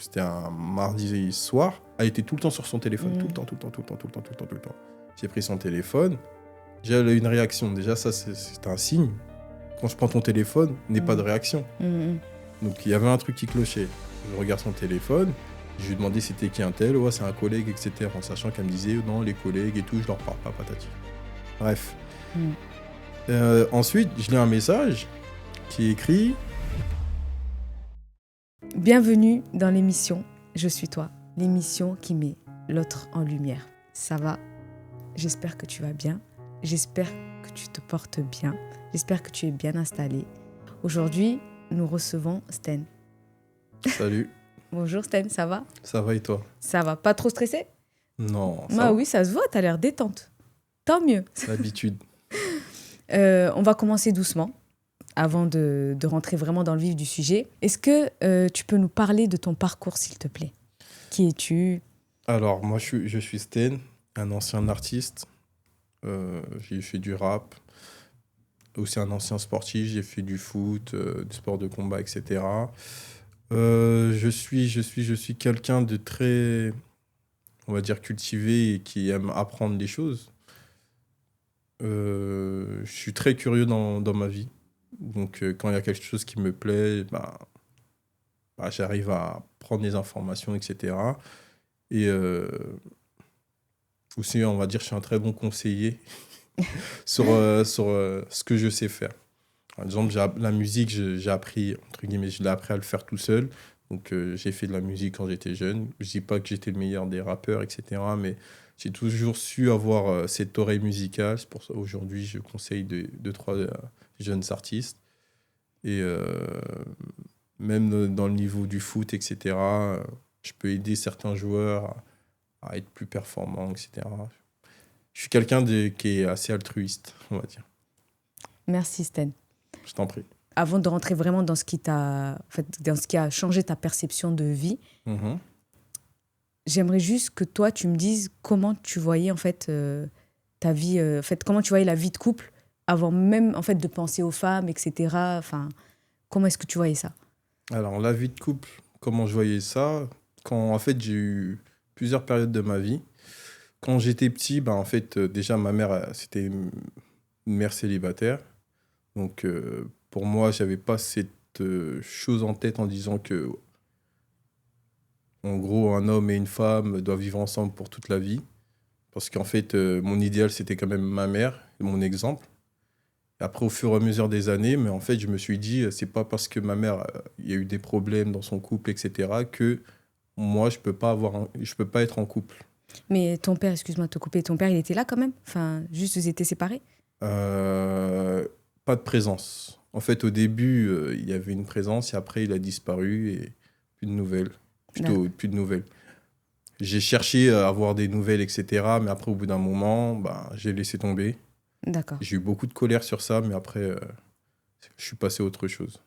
C'était un mardi soir. Elle était tout le temps sur son téléphone, tout le temps. J'ai pris son téléphone. J'ai eu une réaction. Déjà, ça, c'est un signe. Quand je prends ton téléphone, n'est pas de réaction. Donc, il y avait un truc qui clochait. Je regarde son téléphone. Je lui ai demandé c'était qui un tel. Ouais, c'est un collègue, etc. En sachant qu'elle me disait, non, les collègues et tout, je leur parle pas, patati. Bref. Ensuite, je lis un message qui est écrit... Bienvenue dans l'émission Je suis toi, l'émission qui met l'autre en lumière. Ça va? J'espère que tu vas bien. J'espère que tu te portes bien. J'espère que tu es bien installé. Aujourd'hui, nous recevons Sten. Salut. Bonjour Sten, ça va? Ça va et toi? Ça va, pas trop stressé? Non, ça va. va. Oui, ça se voit, t'as l'air détente. Tant mieux. C'est l'habitude. On va commencer doucement avant de rentrer vraiment dans le vif du sujet. Est-ce que tu peux nous parler de ton parcours, s'il te plaît? Qui es-tu? Alors, moi, je suis Sten, un ancien artiste. J'ai fait du rap. Aussi un ancien sportif. J'ai fait du foot, du sport de combat, etc. Je suis quelqu'un de très, on va dire, cultivé et qui aime apprendre des choses. Je suis très curieux dans ma vie. Donc, quand il y a quelque chose qui me plaît, j'arrive à prendre des informations, etc. Et aussi, on va dire, je suis un très bon conseiller sur ce que je sais faire. Par exemple, la musique, j'ai appris, entre guillemets, je l'ai appris à le faire tout seul. Donc, j'ai fait de la musique quand j'étais jeune. Je ne dis pas que j'étais le meilleur des rappeurs, etc. Mais j'ai toujours su avoir cette oreille musicale. C'est pour ça qu'aujourd'hui, je conseille deux, trois jeunes artistes. Et même dans le niveau du foot, etc., je peux aider certains joueurs à être plus performants, etc. Je suis quelqu'un qui est assez altruiste, on va dire. Merci Sten. Je t'en prie. Avant de rentrer vraiment dans ce qui dans ce qui a changé ta perception de vie, j'aimerais juste que toi, tu me dises comment tu voyais en fait ta vie, comment tu voyais la vie de couple avant même en fait de penser aux femmes, etc. Enfin, comment est-ce que tu voyais ça? Alors, la vie de couple, comment je voyais ça? Quand en fait j'ai eu plusieurs périodes de ma vie. Quand j'étais petit, en fait, déjà ma mère, c'était une mère célibataire. Donc, pour moi, j'avais pas cette chose en tête en disant que, en gros, un homme et une femme doivent vivre ensemble pour toute la vie. Parce qu'en fait, mon idéal, c'était quand même ma mère, mon exemple. Et après, au fur et à mesure des années, mais en fait, je me suis dit, c'est pas parce que ma mère, il y a eu des problèmes dans son couple, etc., que moi, je peux pas être en couple. Mais ton père, excuse-moi de te couper, ton père, il était là quand même? Enfin, juste vous étiez séparés? Pas de présence. En fait, au début, il y avait une présence et après, il a disparu et plus de nouvelles. Plutôt, plus de nouvelles. J'ai cherché à avoir des nouvelles, etc. Mais après, au bout d'un moment, j'ai laissé tomber. D'accord. J'ai eu beaucoup de colère sur ça, mais après, je suis passé à autre chose.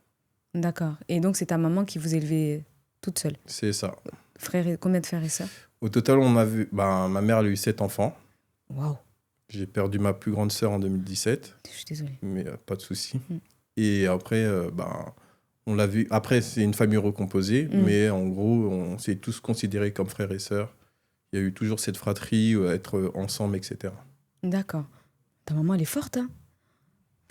D'accord. Et donc, c'est ta maman qui vous élevait toute seule? C'est ça. Combien de frères et sœurs? Au total, ma mère elle a eu 7 enfants. Waouh. J'ai perdu ma plus grande sœur en 2017. Je suis désolée. Mais pas de souci. Et après, on l'a vu. Après, c'est une famille recomposée, mais en gros, on s'est tous considérés comme frères et sœurs. Il y a eu toujours cette fratrie, être ensemble, etc. D'accord. Ta maman, elle est forte, hein?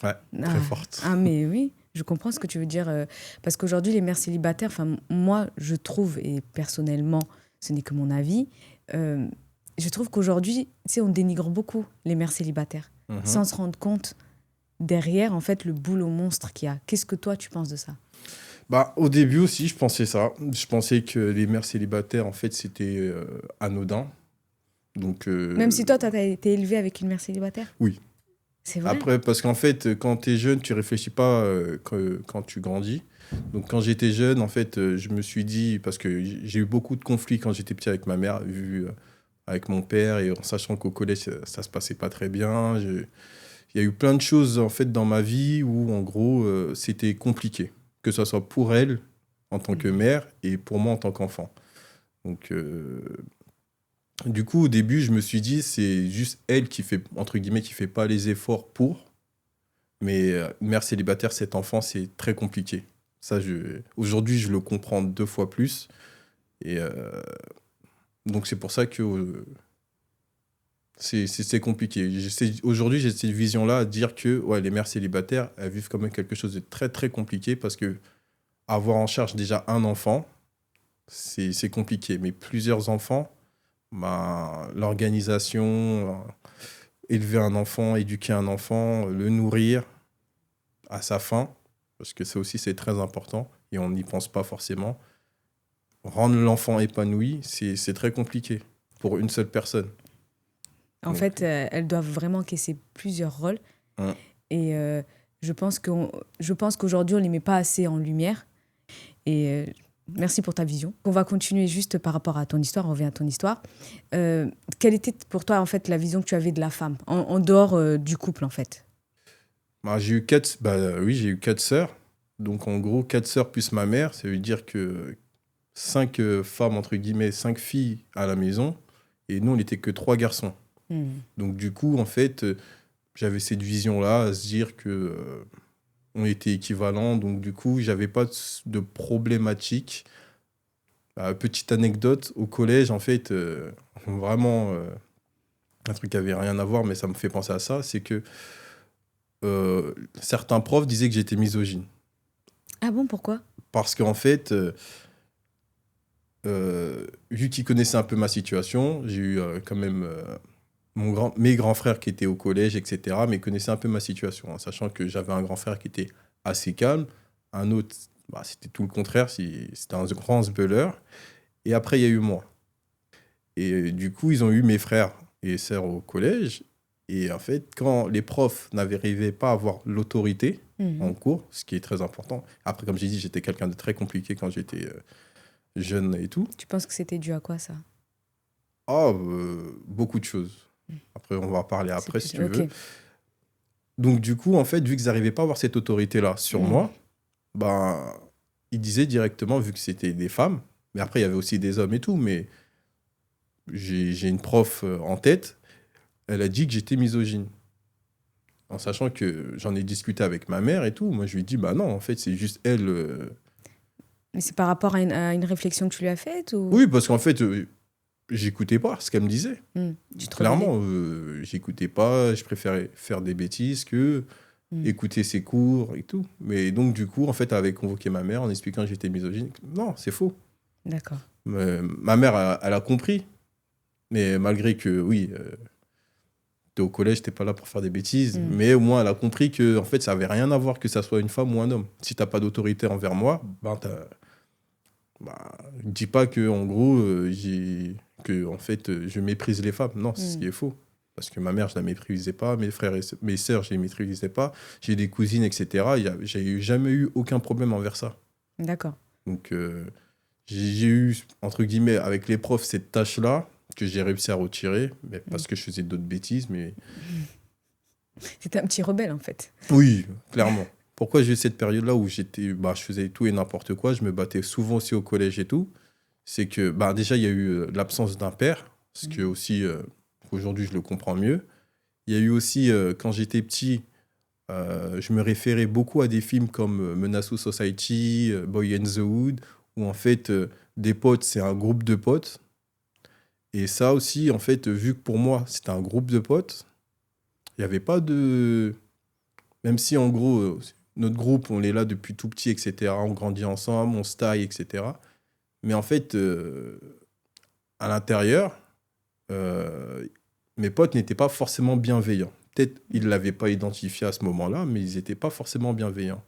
Ouais, très forte. Ah, mais oui, je comprends ce que tu veux dire. Parce qu'aujourd'hui, les mères célibataires, moi, je trouve, et personnellement, ce n'est que mon avis, je trouve qu'aujourd'hui, on dénigre beaucoup les mères célibataires, sans se rendre compte derrière, en fait, le boulot monstre qu'il y a. Qu'est-ce que toi, tu penses de ça? Au début aussi, je pensais ça. Je pensais que les mères célibataires, en fait, c'était anodin. Donc, même si toi, tu as été élevé avec une mère célibataire? Oui. C'est vrai? Après, parce qu'en fait, quand tu es jeune, tu réfléchis pas quand tu grandis. Donc, quand j'étais jeune, en fait, je me suis dit, parce que j'ai eu beaucoup de conflits quand j'étais petit avec ma mère, avec mon père, et en sachant qu'au collège, ça se passait pas très bien. Il y a eu plein de choses, en fait, dans ma vie où, en gros, c'était compliqué. Que ce soit pour elle, en tant que mère, et pour moi, en tant qu'enfant. Donc, du coup, au début, je me suis dit, c'est juste elle qui fait, entre guillemets, qui fait pas les efforts pour. Mais mère célibataire, 7 enfants, c'est très compliqué. Ça, aujourd'hui, je le comprends 2 fois plus. Et donc, c'est pour ça que c'est compliqué. Aujourd'hui, j'ai cette vision-là à dire que ouais, les mères célibataires, elles vivent quand même quelque chose de très, très compliqué parce que avoir en charge déjà un enfant, c'est compliqué. Mais plusieurs enfants, bah, l'organisation, élever un enfant, éduquer un enfant, le nourrir à sa faim, parce que ça aussi, c'est très important et on n'y pense pas forcément. Rendre l'enfant épanoui, c'est très compliqué pour une seule personne. En Donc, fait, elles doivent vraiment caisser plusieurs rôles. hein. Et je pense qu'aujourd'hui, on ne les met pas assez en lumière. Et merci pour ta vision. On va continuer juste par rapport à ton histoire, on revient à ton histoire. Quelle était pour toi, en fait, la vision que tu avais de la femme, en dehors du couple, en fait? Bah, oui, j'ai eu 4 sœurs. Donc, en gros, 4 sœurs plus ma mère, ça veut dire que 5 femmes, entre guillemets, 5 filles à la maison. Et nous, on n'était que 3 garçons. Donc, du coup, en fait, j'avais cette vision-là, à se dire que on était équivalents. Donc, du coup, j'avais pas de problématique. Petite anecdote, au collège, en fait, vraiment, un truc qui avait rien à voir, mais ça me fait penser à ça, c'est que certains profs disaient que j'étais misogyne. Ah bon, pourquoi? Parce qu'en fait, vu qu'ils connaissaient un peu ma situation, j'ai eu quand même mes grands frères qui étaient au collège, etc., mais connaissaient un peu ma situation, hein, sachant que j'avais un grand frère qui était assez calme, un autre, bah, c'était tout le contraire, c'était un grand sbelleur. Et après, il y a eu moi. Et du coup, ils ont eu mes frères et sœurs au collège. Et en fait, quand les profs n'arrivaient pas à avoir l'autorité en cours, ce qui est très important. Après, comme j'ai dit, j'étais quelqu'un de très compliqué quand j'étais jeune et tout. Tu penses que c'était dû à quoi, ça? Ah, beaucoup de choses. Après, on va en parler après, si tu Ok. veux. Donc, du coup, en fait, vu qu'ils n'arrivaient pas à avoir cette autorité-là sur moi, ben, ils disaient directement, vu que c'était des femmes, mais après, il y avait aussi des hommes et tout, mais j'ai une prof en tête, elle a dit que j'étais misogyne. En sachant que j'en ai discuté avec ma mère et tout. Moi, je lui ai dit, bah non, en fait, c'est juste elle. Mais c'est par rapport à une réflexion que tu lui as faite ou... Oui, parce qu'en fait, j'écoutais pas ce qu'elle me disait. Tu te rebellais. Clairement, j'écoutais pas. Je préférais faire des bêtises que écouter ses cours et tout. Mais donc, du coup, en fait, elle avait convoqué ma mère en expliquant que j'étais misogyne. Non, c'est faux. D'accord. Ma mère, elle a compris. Mais malgré que, oui, t'es au collège, t'es pas là pour faire des bêtises. Mais au moins, elle a compris que, en fait, ça avait rien à voir que ça soit une femme ou un homme. Si t'as pas d'autorité envers moi, ben, dis pas que, en gros, en fait, je méprise les femmes. Non, c'est ce qui est faux. Parce que ma mère, je la méprisais pas. Mes frères et mes sœurs, je les méprisais pas. J'ai des cousines, etc. J'ai jamais eu aucun problème envers ça. D'accord. Donc, j'ai eu, entre guillemets, avec les profs, cette tâche-là que j'ai réussi à retirer, mais parce que je faisais d'autres bêtises. Mais C'était un petit rebelle, en fait. oui, clairement. Pourquoi j'ai eu cette période-là où je faisais tout et n'importe quoi, je me battais souvent aussi au collège et tout, c'est que déjà, il y a eu l'absence d'un père, ce que aussi, aujourd'hui, je le comprends mieux. Il y a eu aussi, quand j'étais petit, je me référais beaucoup à des films comme Menace Society, Boy in the Hood, où en fait, des potes, c'est un groupe de potes. Et ça aussi, en fait, vu que pour moi, c'était un groupe de potes, il n'y avait pas de... Même si, en gros, notre groupe, on est là depuis tout petit, etc. On grandit ensemble, on se taille, etc. Mais en fait, à l'intérieur, mes potes n'étaient pas forcément bienveillants. Peut-être ils ne l'avaient pas identifié à ce moment-là, mais ils n'étaient pas forcément bienveillants.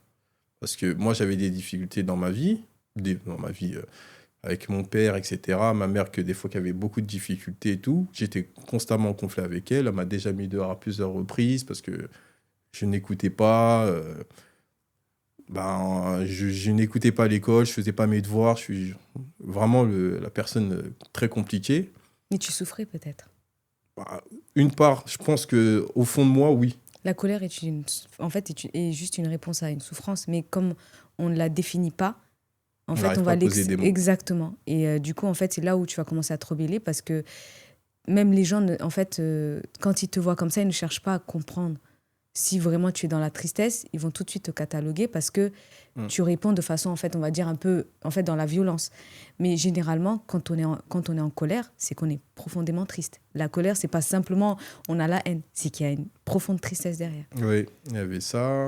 Parce que moi, j'avais des difficultés dans ma vie, avec mon père, etc. Ma mère, que des fois, qui avait beaucoup de difficultés et tout. J'étais constamment en conflit avec elle. Elle m'a déjà mis dehors à plusieurs reprises parce que je n'écoutais pas. Je n'écoutais pas à l'école, je faisais pas mes devoirs. Je suis vraiment la personne très compliquée. Mais tu souffrais peut-être. Une part, je pense que au fond de moi, oui. La colère en fait, est juste une réponse à une souffrance. Mais comme on ne la définit pas, en fait, on va poser des mots. Exactement. Et du coup, en fait, c'est là où tu vas commencer à te rebeller parce que même les gens, en fait, quand ils te voient comme ça, ils ne cherchent pas à comprendre si vraiment tu es dans la tristesse, ils vont tout de suite te cataloguer parce que tu réponds de façon, en fait, on va dire un peu, en fait, dans la violence. Mais généralement, quand on est en colère, c'est qu'on est profondément triste. La colère, c'est pas simplement on a la haine, c'est qu'il y a une profonde tristesse derrière. Oui, il y avait ça.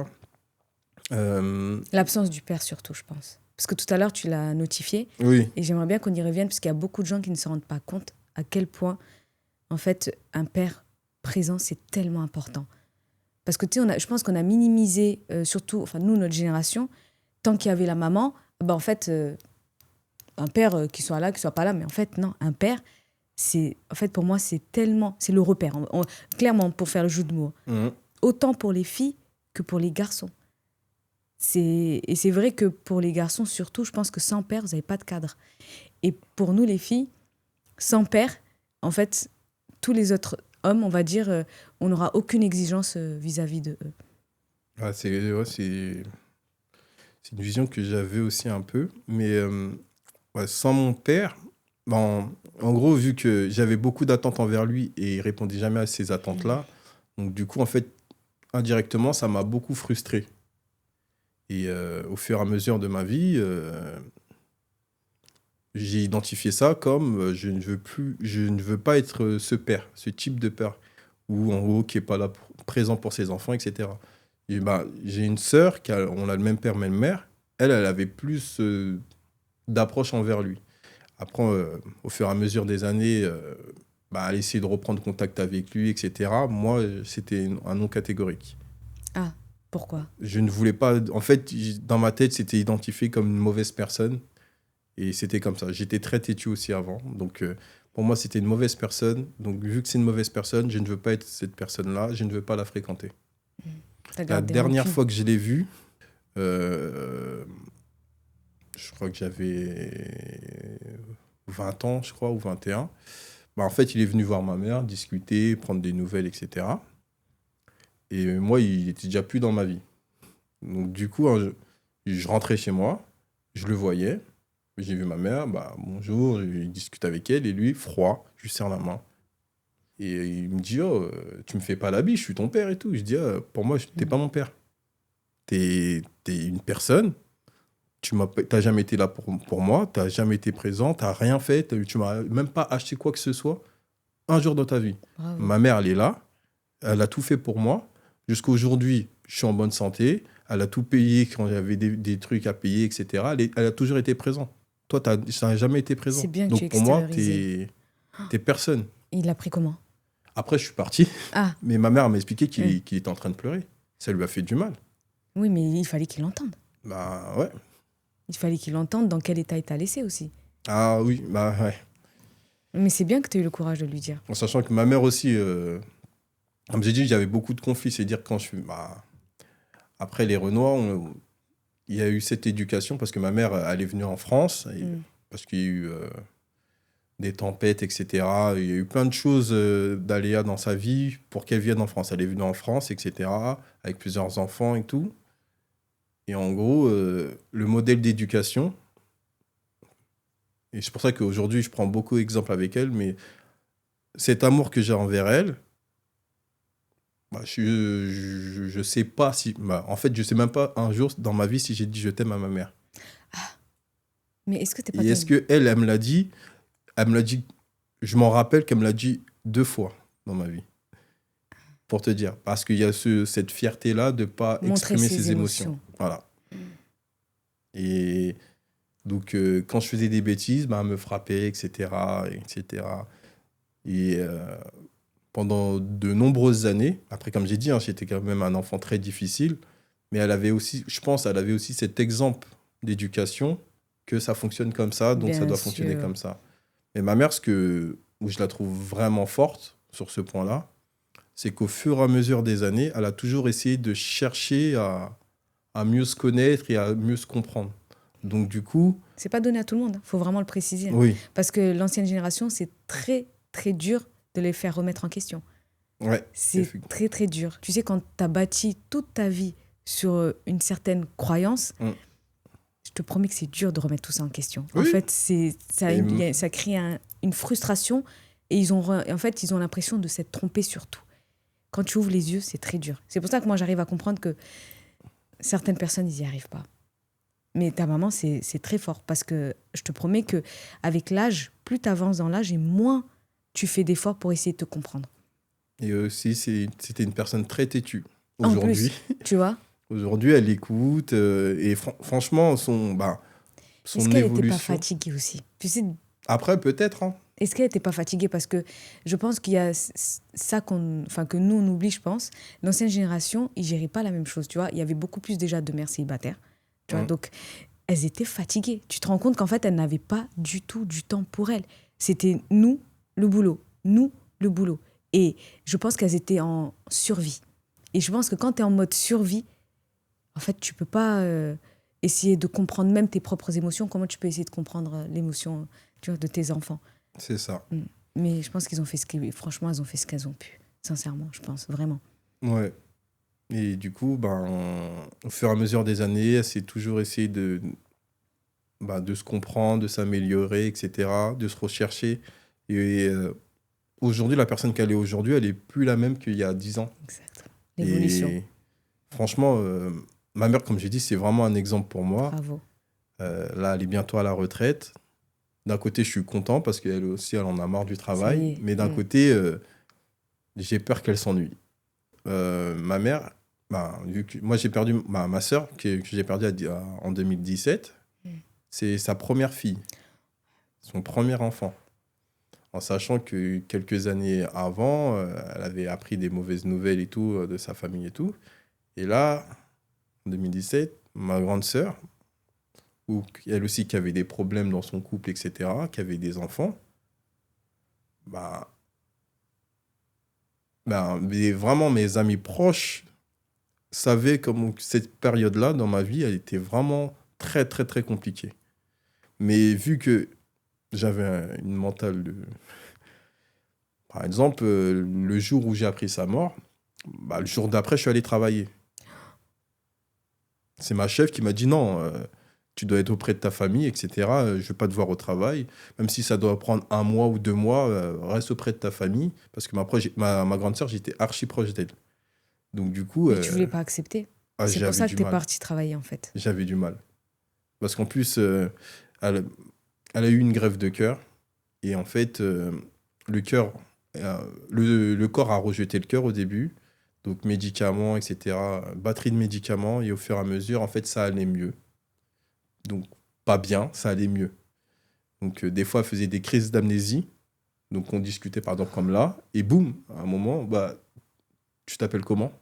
L'absence du père surtout, je pense. Parce que tout à l'heure, tu l'as notifié. Oui, Et j'aimerais bien qu'on y revienne parce qu'il y a beaucoup de gens qui ne se rendent pas compte à quel point, en fait, un père présent, c'est tellement important. Parce que, tu sais, je pense qu'on a minimisé, surtout, enfin, nous, notre génération, tant qu'il y avait la maman, bah, en fait, un père qui soit là, qui soit pas là, mais en fait, non, un père, en fait, pour moi, c'est tellement, c'est le repère. Clairement, pour faire le jeu de mots. Autant pour les filles que pour les garçons. Et c'est vrai que pour les garçons, surtout, je pense que sans père, vous n'avez pas de cadre. Et pour nous, les filles, sans père, en fait, tous les autres hommes, on va dire, on n'aura aucune exigence vis-à-vis de eux. Ah, c'est une vision que j'avais aussi un peu. Mais sans mon père, en gros, vu que j'avais beaucoup d'attentes envers lui et il répondait jamais à ces attentes-là, donc du coup, en fait, indirectement, ça m'a beaucoup frustré. Et au fur et à mesure de ma vie, j'ai identifié ça comme je ne veux pas être ce père, ce type de père, ou en gros qui n'est pas là présent pour ses enfants, etc. Et j'ai une sœur, on a le même père, même mère. Elle avait plus d'approche envers lui. Après, au fur et à mesure des années, elle essayait de reprendre contact avec lui, etc. Moi, c'était un non catégorique. Ah, pourquoi ? Je ne voulais pas... En fait, dans ma tête, c'était identifié comme une mauvaise personne. Et c'était comme ça. J'étais très têtu aussi avant. Donc, pour moi, c'était une mauvaise personne. Donc, vu que c'est une mauvaise personne, je ne veux pas être cette personne-là. Je ne veux pas la fréquenter. La dernière fois que je l'ai vue, je crois que j'avais 20 ans, je crois, ou 21. En fait, il est venu voir ma mère, discuter, prendre des nouvelles, etc. Et moi, il était déjà plus dans ma vie. Donc, du coup, je rentrais chez moi, je le voyais. J'ai vu ma mère, bonjour, il discute avec elle, et lui, froid, je lui serre la main. Et il me dit, oh, tu me fais pas la bise, je suis ton père et tout. Je dis, pour moi, t'es pas mon père. T'es une personne, t'as jamais été là pour moi, t'as jamais été présent, t'as rien fait, tu m'as même pas acheté quoi que ce soit un jour dans ta vie. Bravo. Ma mère, elle est là, elle a tout fait pour moi. Jusqu'à aujourd'hui, je suis en bonne santé, elle a tout payé quand j'avais des trucs à payer, etc. Elle a toujours été présente. Toi, ça n'a jamais été présent. C'est bien que Donc, tu pour moi, extériorisé. t'es personne. Il l'a pris comment ? Après, je suis parti. Ah. Mais ma mère m'a expliqué qu'il était en train de pleurer. Ça lui a fait du mal. Oui, mais il fallait qu'il l'entende. Ouais. Il fallait qu'il entende dans quel état il t'a laissé aussi. Ah oui, ouais. Mais c'est bien que tu aies eu le courage de lui dire. En sachant que ma mère aussi, comme j'ai dit, j'avais beaucoup de conflits. C'est-à-dire quand après les Renois, il y a eu cette éducation parce que ma mère, elle est venue en France, parce qu'il y a eu des tempêtes, etc. Il y a eu plein de choses d'aléas dans sa vie pour qu'elle vienne en France. Elle est venue en France, etc., avec plusieurs enfants et tout. Et en gros, le modèle d'éducation, et c'est pour ça qu'aujourd'hui, je prends beaucoup d'exemples avec elle, mais cet amour que j'ai envers elle, je sais pas si... en fait, je sais même pas un jour dans ma vie si j'ai dit je t'aime à ma mère. Ah, mais est-ce que t'es pas... Et est-ce qu'elle me l'a dit, je m'en rappelle qu'elle me l'a dit 2 fois dans ma vie. Pour te dire. Parce qu'il y a cette fierté-là de ne pas exprimer ses émotions. Voilà. Et donc, quand je faisais des bêtises, elle me frappait, etc. Et pendant de nombreuses années, après, comme j'ai dit, j'étais quand même un enfant très difficile, mais elle avait aussi cet exemple d'éducation que ça fonctionne comme ça, donc Bien ça doit sûr. fonctionner comme ça. Mais ma mère, où je la trouve vraiment forte sur ce point-là, c'est qu'au fur et à mesure des années, elle a toujours essayé de chercher à mieux se connaître et à mieux se comprendre. Donc du coup... C'est pas donné à tout le monde, il faut vraiment le préciser. Oui. Parce que l'ancienne génération, c'est très, très dur de les faire remettre en question. Ouais. C'est très, très dur. Tu sais, quand tu as bâti toute ta vie sur une certaine croyance, je te promets que c'est dur de remettre tout ça en question. Oui. En fait, ça crée une frustration et ils ont l'impression de s'être trompés sur tout. Quand tu ouvres les yeux, c'est très dur. C'est pour ça que moi, j'arrive à comprendre que certaines personnes, ils n'y arrivent pas. Mais ta maman, c'est très fort. Parce que je te promets qu'avec l'âge, plus tu avances dans l'âge et moins tu fais d'efforts pour essayer de te comprendre. Et aussi, c'était une personne très têtue. En Aujourd'hui, plus, tu vois, aujourd'hui elle écoute. Et franchement, est-ce son qu'elle n'était pas évolution. fatiguée aussi? Tu sais, Après, peut-être, hein. est-ce qu'elle n'était pas fatiguée? Parce que je pense qu'il y a ça que nous, on oublie, je pense. L'ancienne génération, ils ne géraient pas la même chose, tu vois. Il y avait beaucoup plus déjà de mères célibataires, tu vois. Hum, Donc, elles étaient fatiguées. Tu te rends compte qu'en fait, elles n'avaient pas du tout du temps pour elles. C'était nous, le boulot. Nous, le boulot. Et je pense qu'elles étaient en survie. Et je pense que quand tu es en mode survie, en fait, tu peux pas essayer de comprendre même tes propres émotions. Comment tu peux essayer de comprendre l'émotion, tu vois, de tes enfants? c'est ça. Mm. Mais je pense qu'ils ont fait franchement, elles ont fait ce qu'elles ont pu. Sincèrement, je pense, vraiment. Ouais. Et du coup, au fur et à mesure des années, elle s'est toujours essayé de se comprendre, de s'améliorer, etc., de se rechercher. Et aujourd'hui, la personne qu'elle est aujourd'hui, elle est plus la même qu'il y a 10 ans. Exact. L'évolution. Et franchement, ma mère, comme j'ai dit, c'est vraiment un exemple pour moi. Bravo. Là, elle est bientôt à la retraite. D'un côté, je suis content parce qu'elle aussi, elle en a marre du Ça y travail. est. Mais d'un Mm. côté, j'ai peur qu'elle s'ennuie. Ma mère, vu que moi, j'ai perdu ma sœur, que j'ai perdue en 2017. Mm. C'est sa première fille, son premier enfant. En sachant que quelques années avant, elle avait appris des mauvaises nouvelles et tout, de sa famille et tout. Et là, en 2017, ma grande sœur, elle aussi qui avait des problèmes dans son couple, etc., qui avait des enfants, bah, vraiment mes amis proches savaient comment cette période-là dans ma vie, elle était vraiment très, très, très compliquée. Mais vu que j'avais une mentale de... Par exemple, le jour où j'ai appris sa mort, le jour d'après, je suis allé travailler. C'est ma chef qui m'a dit non, tu dois être auprès de ta famille, etc. Je ne vais pas te voir au travail. Même si ça doit prendre 1 mois ou 2 mois, reste auprès de ta famille. Parce que ma grande sœur, j'étais archi proche d'elle. Donc du coup, Mais tu voulais pas accepter. C'est pour j'avais ça que du tu es mal. parti travailler, en fait. J'avais du mal. Parce qu'en plus, elle, elle a eu une greffe de cœur. Et en fait, le cœur, le corps a rejeté le cœur au début. Donc médicaments, etc. Batterie de médicaments. Et au fur et à mesure, en fait, ça allait mieux. Donc pas bien, ça allait mieux. Donc des fois, elle faisait des crises d'amnésie. Donc on discutait, par exemple, comme là. Et boum, à un moment, tu t'appelles comment?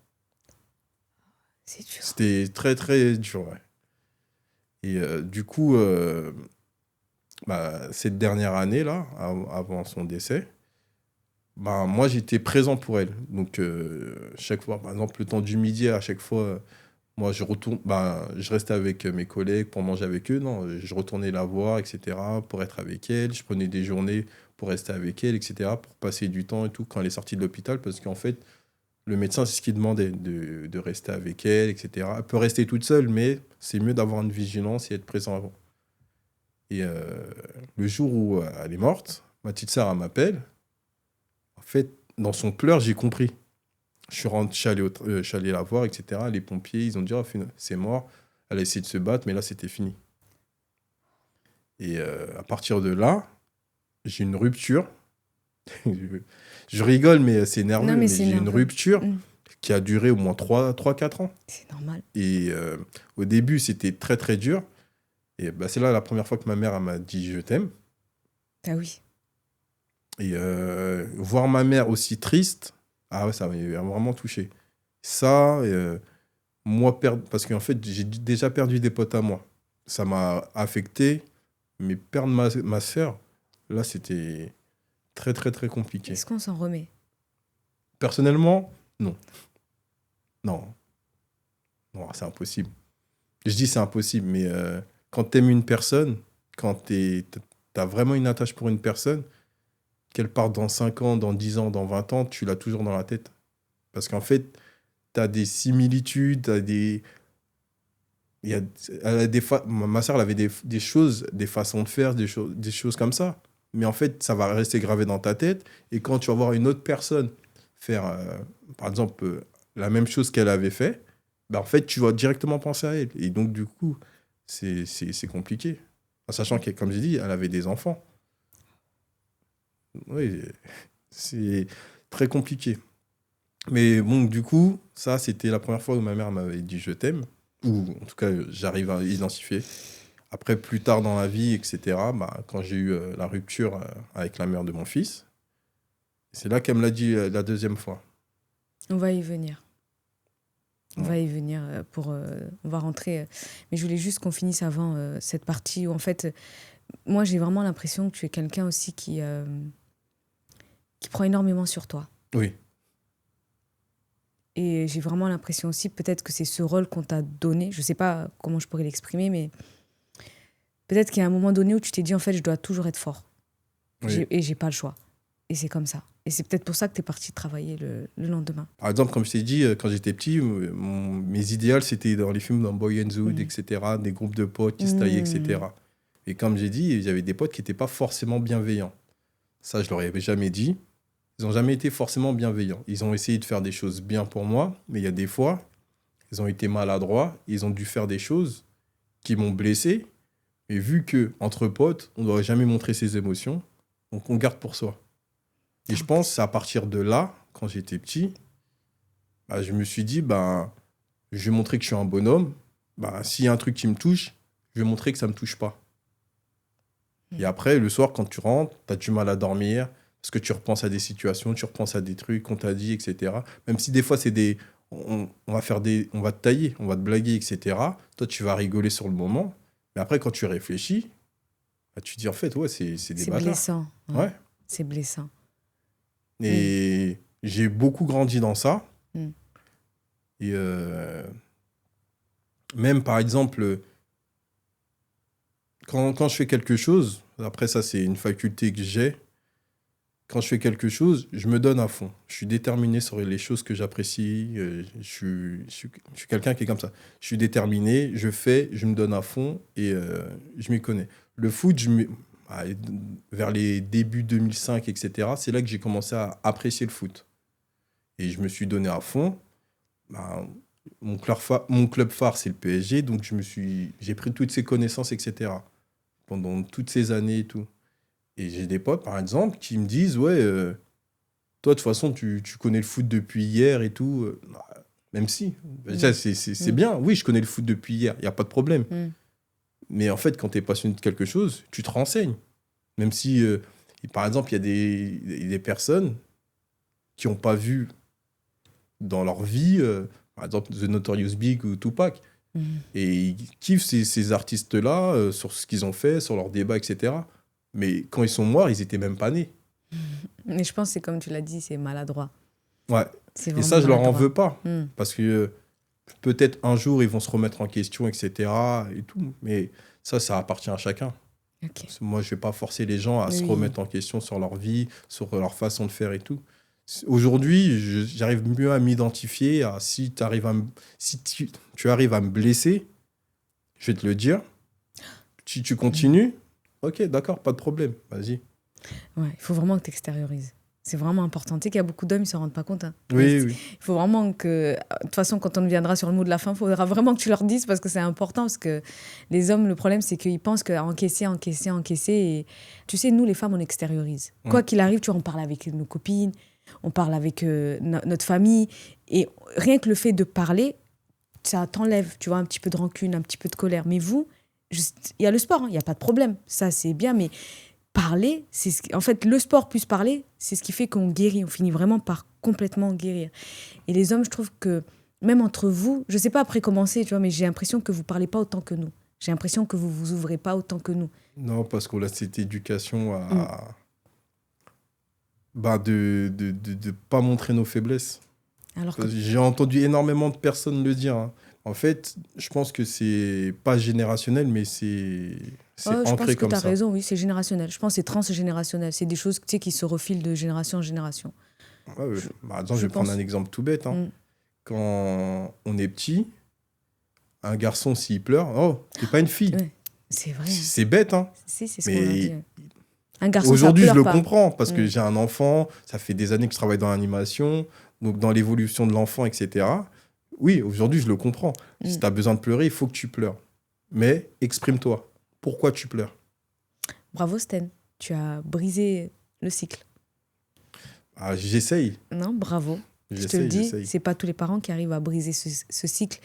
C'est dur. C'était très, très dur, ouais. Et du coup, cette dernière année-là, avant son décès, moi, j'étais présent pour elle. Donc, chaque fois, par exemple, le temps du midi, à chaque fois, moi, je restais avec mes collègues pour manger avec eux. Non, je retournais la voir, etc., pour être avec elle. Je prenais des journées pour rester avec elle, etc., pour passer du temps et tout quand elle est sortie de l'hôpital. Parce qu'en fait, le médecin, c'est ce qu'il demandait, de rester avec elle, etc. Elle peut rester toute seule, mais c'est mieux d'avoir une vigilance et être présent avant. Et le jour où elle est morte, ma petite sœur, elle m'appelle. En fait, dans son pleur, j'ai compris. Je suis allé la voir, etc. Les pompiers, ils ont dit, oh, c'est mort. Elle a essayé de se battre, mais là, c'était fini. Et à partir de là, j'ai une rupture. Je rigole, mais c'est nerveux. Non, mais Mais c'est j'ai une nerveux. rupture Mm. qui a duré au moins 3-4 ans. C'est normal. Et au début, c'était très, très dur. Et c'est là la première fois que ma mère elle m'a dit je t'aime. Ah oui. Et voir ma mère aussi triste, ah ouais, ça m'a vraiment touché. Ça, moi, parce qu'en fait, j'ai déjà perdu des potes à moi. Ça m'a affecté, mais perdre ma sœur, là, c'était très, très, très compliqué. Est-ce qu'on s'en remet? Personnellement, non. Non. Non, c'est impossible. Je dis c'est impossible, mais quand tu aimes une personne, quand tu as vraiment une attache pour une personne, qu'elle parte dans 5 ans, dans 10 ans, dans 20 ans, tu l'as toujours dans la tête. Parce qu'en fait, tu as des similitudes, t'as des... Ma soeur, elle avait des choses, des façons de faire, des choses comme ça. Mais en fait, ça va rester gravé dans ta tête. Et quand tu vas voir une autre personne faire, par exemple, la même chose qu'elle avait fait, bah, en fait, tu vas directement penser à elle. Et donc, du coup, c'est compliqué. En sachant que, comme j'ai dit, elle avait des enfants. Oui, c'est très compliqué. Mais bon, du coup, ça, c'était la première fois où ma mère m'avait dit je t'aime, ou en tout cas, j'arrive à identifier. Après, plus tard dans la vie, etc., bah, quand j'ai eu la rupture avec la mère de mon fils, c'est là qu'elle me l'a dit la deuxième fois. On va y venir. On Ouais. va y venir on va rentrer. Mais je voulais juste qu'on finisse avant cette partie où, en fait, moi, j'ai vraiment l'impression que tu es quelqu'un aussi qui prend énormément sur toi. Oui, Et j'ai vraiment l'impression aussi, peut-être que c'est ce rôle qu'on t'a donné. Je sais pas comment je pourrais l'exprimer, mais peut-être qu'il y a un moment donné où tu t'es dit, en fait, je dois toujours être fort. oui. Et j'ai pas le choix. Et c'est comme ça. Et c'est peut-être pour ça que tu es parti travailler le lendemain. Par exemple, comme je t'ai dit, quand j'étais petit, mes idéaux, c'était dans les films dans Boy and the Hood, Mm. etc., des groupes de potes qui se taillaient, etc. Et comme j'ai dit, j'avais des potes qui n'étaient pas forcément bienveillants. Ça, je leur avais jamais dit. Ils n'ont jamais été forcément bienveillants. Ils ont essayé de faire des choses bien pour moi, mais il y a des fois, ils ont été maladroits, ils ont dû faire des choses qui m'ont blessé. Et vu que entre potes, on ne doit jamais montrer ses émotions, donc on garde pour soi. Et je pense que c'est à partir de là, quand j'étais petit, bah, je me suis dit, bah, je vais montrer que je suis un bonhomme. Bah, s'il y a un truc qui me touche, je vais montrer que ça ne me touche pas. Et après, le soir, quand tu rentres, tu as du mal à dormir parce que tu repenses à des situations, tu repenses à des trucs qu'on t'a dit, etc. Même si des fois, c'est des. On va faire des. On va te tailler, on va te blaguer, etc. Toi, tu vas rigoler sur le moment. Mais après, quand tu réfléchis, bah, tu te dis, en fait, ouais, c'est des C'est bâtards. blessant. Ouais. C'est blessant. Et j'ai beaucoup grandi dans ça. Mm. Et même, par exemple, quand je fais quelque chose, après ça, c'est une faculté que j'ai. Quand je fais quelque chose, je me donne à fond. Je suis déterminé sur les choses que j'apprécie. Je suis quelqu'un qui est comme ça. Je suis déterminé, je fais, je me donne à fond et je m'y connais. Le foot, vers les débuts 2005, etc., c'est là que j'ai commencé à apprécier le foot. Et je me suis donné à fond. Bah, mon club phare, c'est le PSG, donc j'ai pris toutes ces connaissances, etc., pendant toutes ces années et tout. Et j'ai des potes, par exemple, qui me disent, ouais, toi, de toute façon, tu connais le foot depuis hier et tout. Bah, même si. Déjà, c'est bien. Oui, je connais le foot depuis hier, il n'y a pas de problème. Mm. Mais en fait, quand tu es passionné de quelque chose, tu te renseignes. Même si, par exemple, il y a des personnes qui n'ont pas vu dans leur vie, par exemple, The Notorious Big ou Tupac. Mm. Et ils kiffent ces artistes-là sur ce qu'ils ont fait, sur leurs débats, etc. Mais quand ils sont morts, ils étaient même pas nés. Mais je pense que c'est comme tu l'as dit, c'est maladroit. Ouais. C'est Et vraiment ça, je leur en maladroit. veux pas. Mm. Parce que peut-être un jour, ils vont se remettre en question, etc. Et tout. Mais ça appartient à chacun. Ok. Parce que moi, je vais pas forcer les gens à se Oui. remettre en question sur leur vie, sur leur façon de faire et tout. Aujourd'hui, j'arrive mieux à m'identifier à si tu arrives à me blesser, je vais te le dire. Si tu continues, ok, d'accord, pas de problème, vas-y. Ouais, il faut vraiment que tu extériorises. C'est vraiment important. Tu sais qu'il y a beaucoup d'hommes, ils ne s'en rendent pas compte. Hein. Oui, oui. Il faut vraiment que... De toute façon, quand on viendra sur le mot de la fin, il faudra vraiment que tu leur dises parce que c'est important. Parce que les hommes, le problème, c'est qu'ils pensent qu'à encaisser. Et tu sais, nous, les femmes, on extériorise. Quoi qu'il arrive, tu vois, on parle avec nos copines, on parle avec notre famille. Et rien que le fait de parler, ça t'enlève, tu vois, un petit peu de rancune, un petit peu de colère. Mais vous, il y a le sport, il n'y a pas de problème. Ça, c'est bien, mais... Parler, en fait, le sport plus parler, c'est ce qui fait qu'on guérit. On finit vraiment par complètement guérir. Et les hommes, je trouve que, même entre vous, je ne sais pas après commencer, tu vois, mais j'ai l'impression que vous ne parlez pas autant que nous. J'ai l'impression que vous ne vous ouvrez pas autant que nous. Non, parce qu'on a cette éducation de pas montrer nos faiblesses. Alors que... J'ai entendu énormément de personnes le dire. Hein. En fait, je pense que c'est pas générationnel, mais c'est je pense ancré que comme tu as ça. raison, oui, c'est générationnel. Je pense que c'est transgénérationnel. C'est des choses, tu sais, qui se refilent de génération en génération. Ouais, par exemple, je vais prendre un exemple tout bête. Hein. Quand on est petit, un garçon, s'il pleure, oh, t'es pas une fille. Ouais, c'est vrai. Hein. C'est bête, hein. C'est ce qu'on a dit. Un garçon, ça Aujourd'hui, je pleure le pas. comprends parce que Mm. j'ai un enfant, ça fait des années que je travaille dans l'animation, donc dans l'évolution de l'enfant, etc. Oui, aujourd'hui, je le comprends. Si Mm. tu as besoin de pleurer, il faut que tu pleures. Mais exprime-toi. Pourquoi tu pleures? Bravo, Sten. Tu as brisé le cycle. Ah, j'essaye, Non, bravo. Je te le dis, j'essaye. c'est pas tous les parents qui arrivent à briser ce cycle.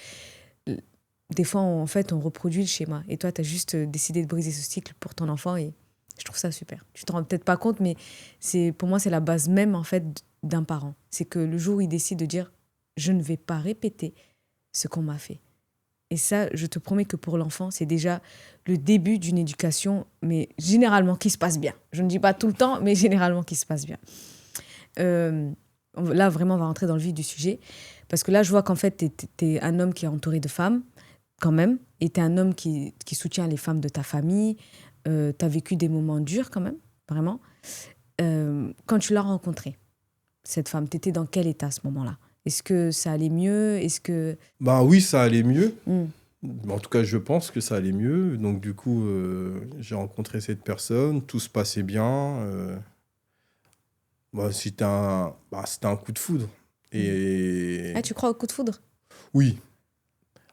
Des fois, en fait, on reproduit le schéma. Et toi, tu as juste décidé de briser ce cycle pour ton enfant et je trouve ça super. Tu t'en rends peut-être pas compte, mais pour moi, c'est la base même, en fait, d'un parent. C'est que le jour où il décide de dire « je ne vais pas répéter ce qu'on m'a fait ». Et ça, je te promets que pour l'enfant, c'est déjà le début d'une éducation, mais généralement qui se passe bien. Je ne dis pas tout le temps, mais généralement qui se passe bien. Là, vraiment, on va rentrer dans le vif du sujet. Parce que là, je vois qu'en fait, tu es un homme qui est entouré de femmes, quand même. Et tu es un homme qui soutient les femmes de ta famille. Tu as vécu des moments durs, quand même, vraiment. Quand tu l'as rencontrée, cette femme, tu étais dans quel état à ce moment-là? Est-ce que ça allait mieux? Est-ce que... Bah oui, ça allait mieux. Mm. En tout cas, je pense que ça allait mieux. Donc, du coup, j'ai rencontré cette personne, tout se passait bien. C'était un coup de foudre. Et Ah, tu crois au coup de foudre? oui,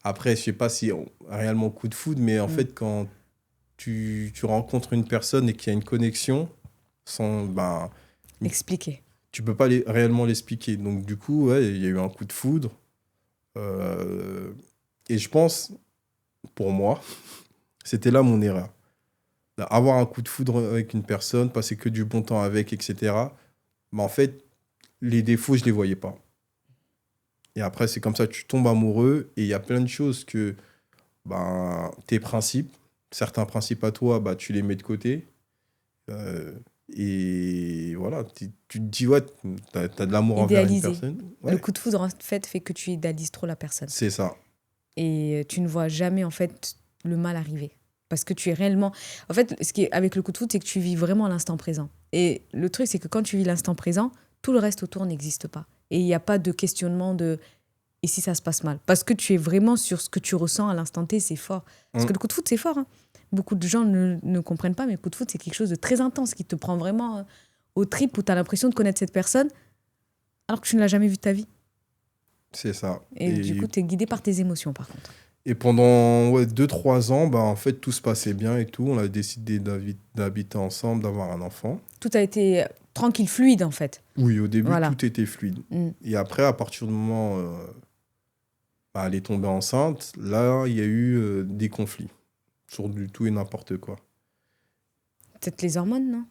après, je sais pas si réellement coup de foudre, mais en Mm. fait, quand tu rencontres une personne et qu'il y a une connexion, ben, Expliquez. tu peux pas réellement l'expliquer. Donc, du coup, ouais, il y a eu un coup de foudre. Euh, et je pense, pour moi, c'était là mon erreur. Avoir un coup de foudre avec une personne, passer que du bon temps avec, etc. Mais en fait, les défauts, je les voyais pas. Et après, c'est comme ça, tu tombes amoureux et il y a plein de choses que ben, tes principes, certains principes à toi, bah, tu les mets de côté. Euh, et voilà, tu te dis, ouais, t'as de l'amour envers une Idéaliser. personne. Le Ouais, coup de foudre, en fait que tu idéalises trop la personne. c'est ça. Et tu ne vois jamais, en fait, le mal arriver. Parce que tu es réellement... En fait, ce qui est avec le coup de foudre, c'est que tu vis vraiment l'instant présent. Et le truc, c'est que quand tu vis l'instant présent, tout le reste autour n'existe pas. Et il n'y a pas de questionnement de et si ça se passe mal. Parce que tu es vraiment sur ce que tu ressens à l'instant T, c'est fort. Parce que le coup de foudre, c'est fort. Hein. Beaucoup de gens ne comprennent pas, mais le coup de foudre, c'est quelque chose de très intense qui te prend vraiment au trip où tu as l'impression de connaître cette personne alors que tu ne l'as jamais vue de ta vie. C'est ça. Et du coup, tu es guidé par tes émotions, par contre. Et pendant 2-3 ans, bah, en fait, tout se passait bien et tout. On a décidé d'habiter ensemble, d'avoir un enfant. Tout a été tranquille, fluide, en fait. Oui, au début, Voilà. tout était fluide. Mm. Et après, à partir du moment bah, elle est tombée enceinte, là, il y a eu des conflits sur du tout et n'importe quoi. Peut-être les hormones, non?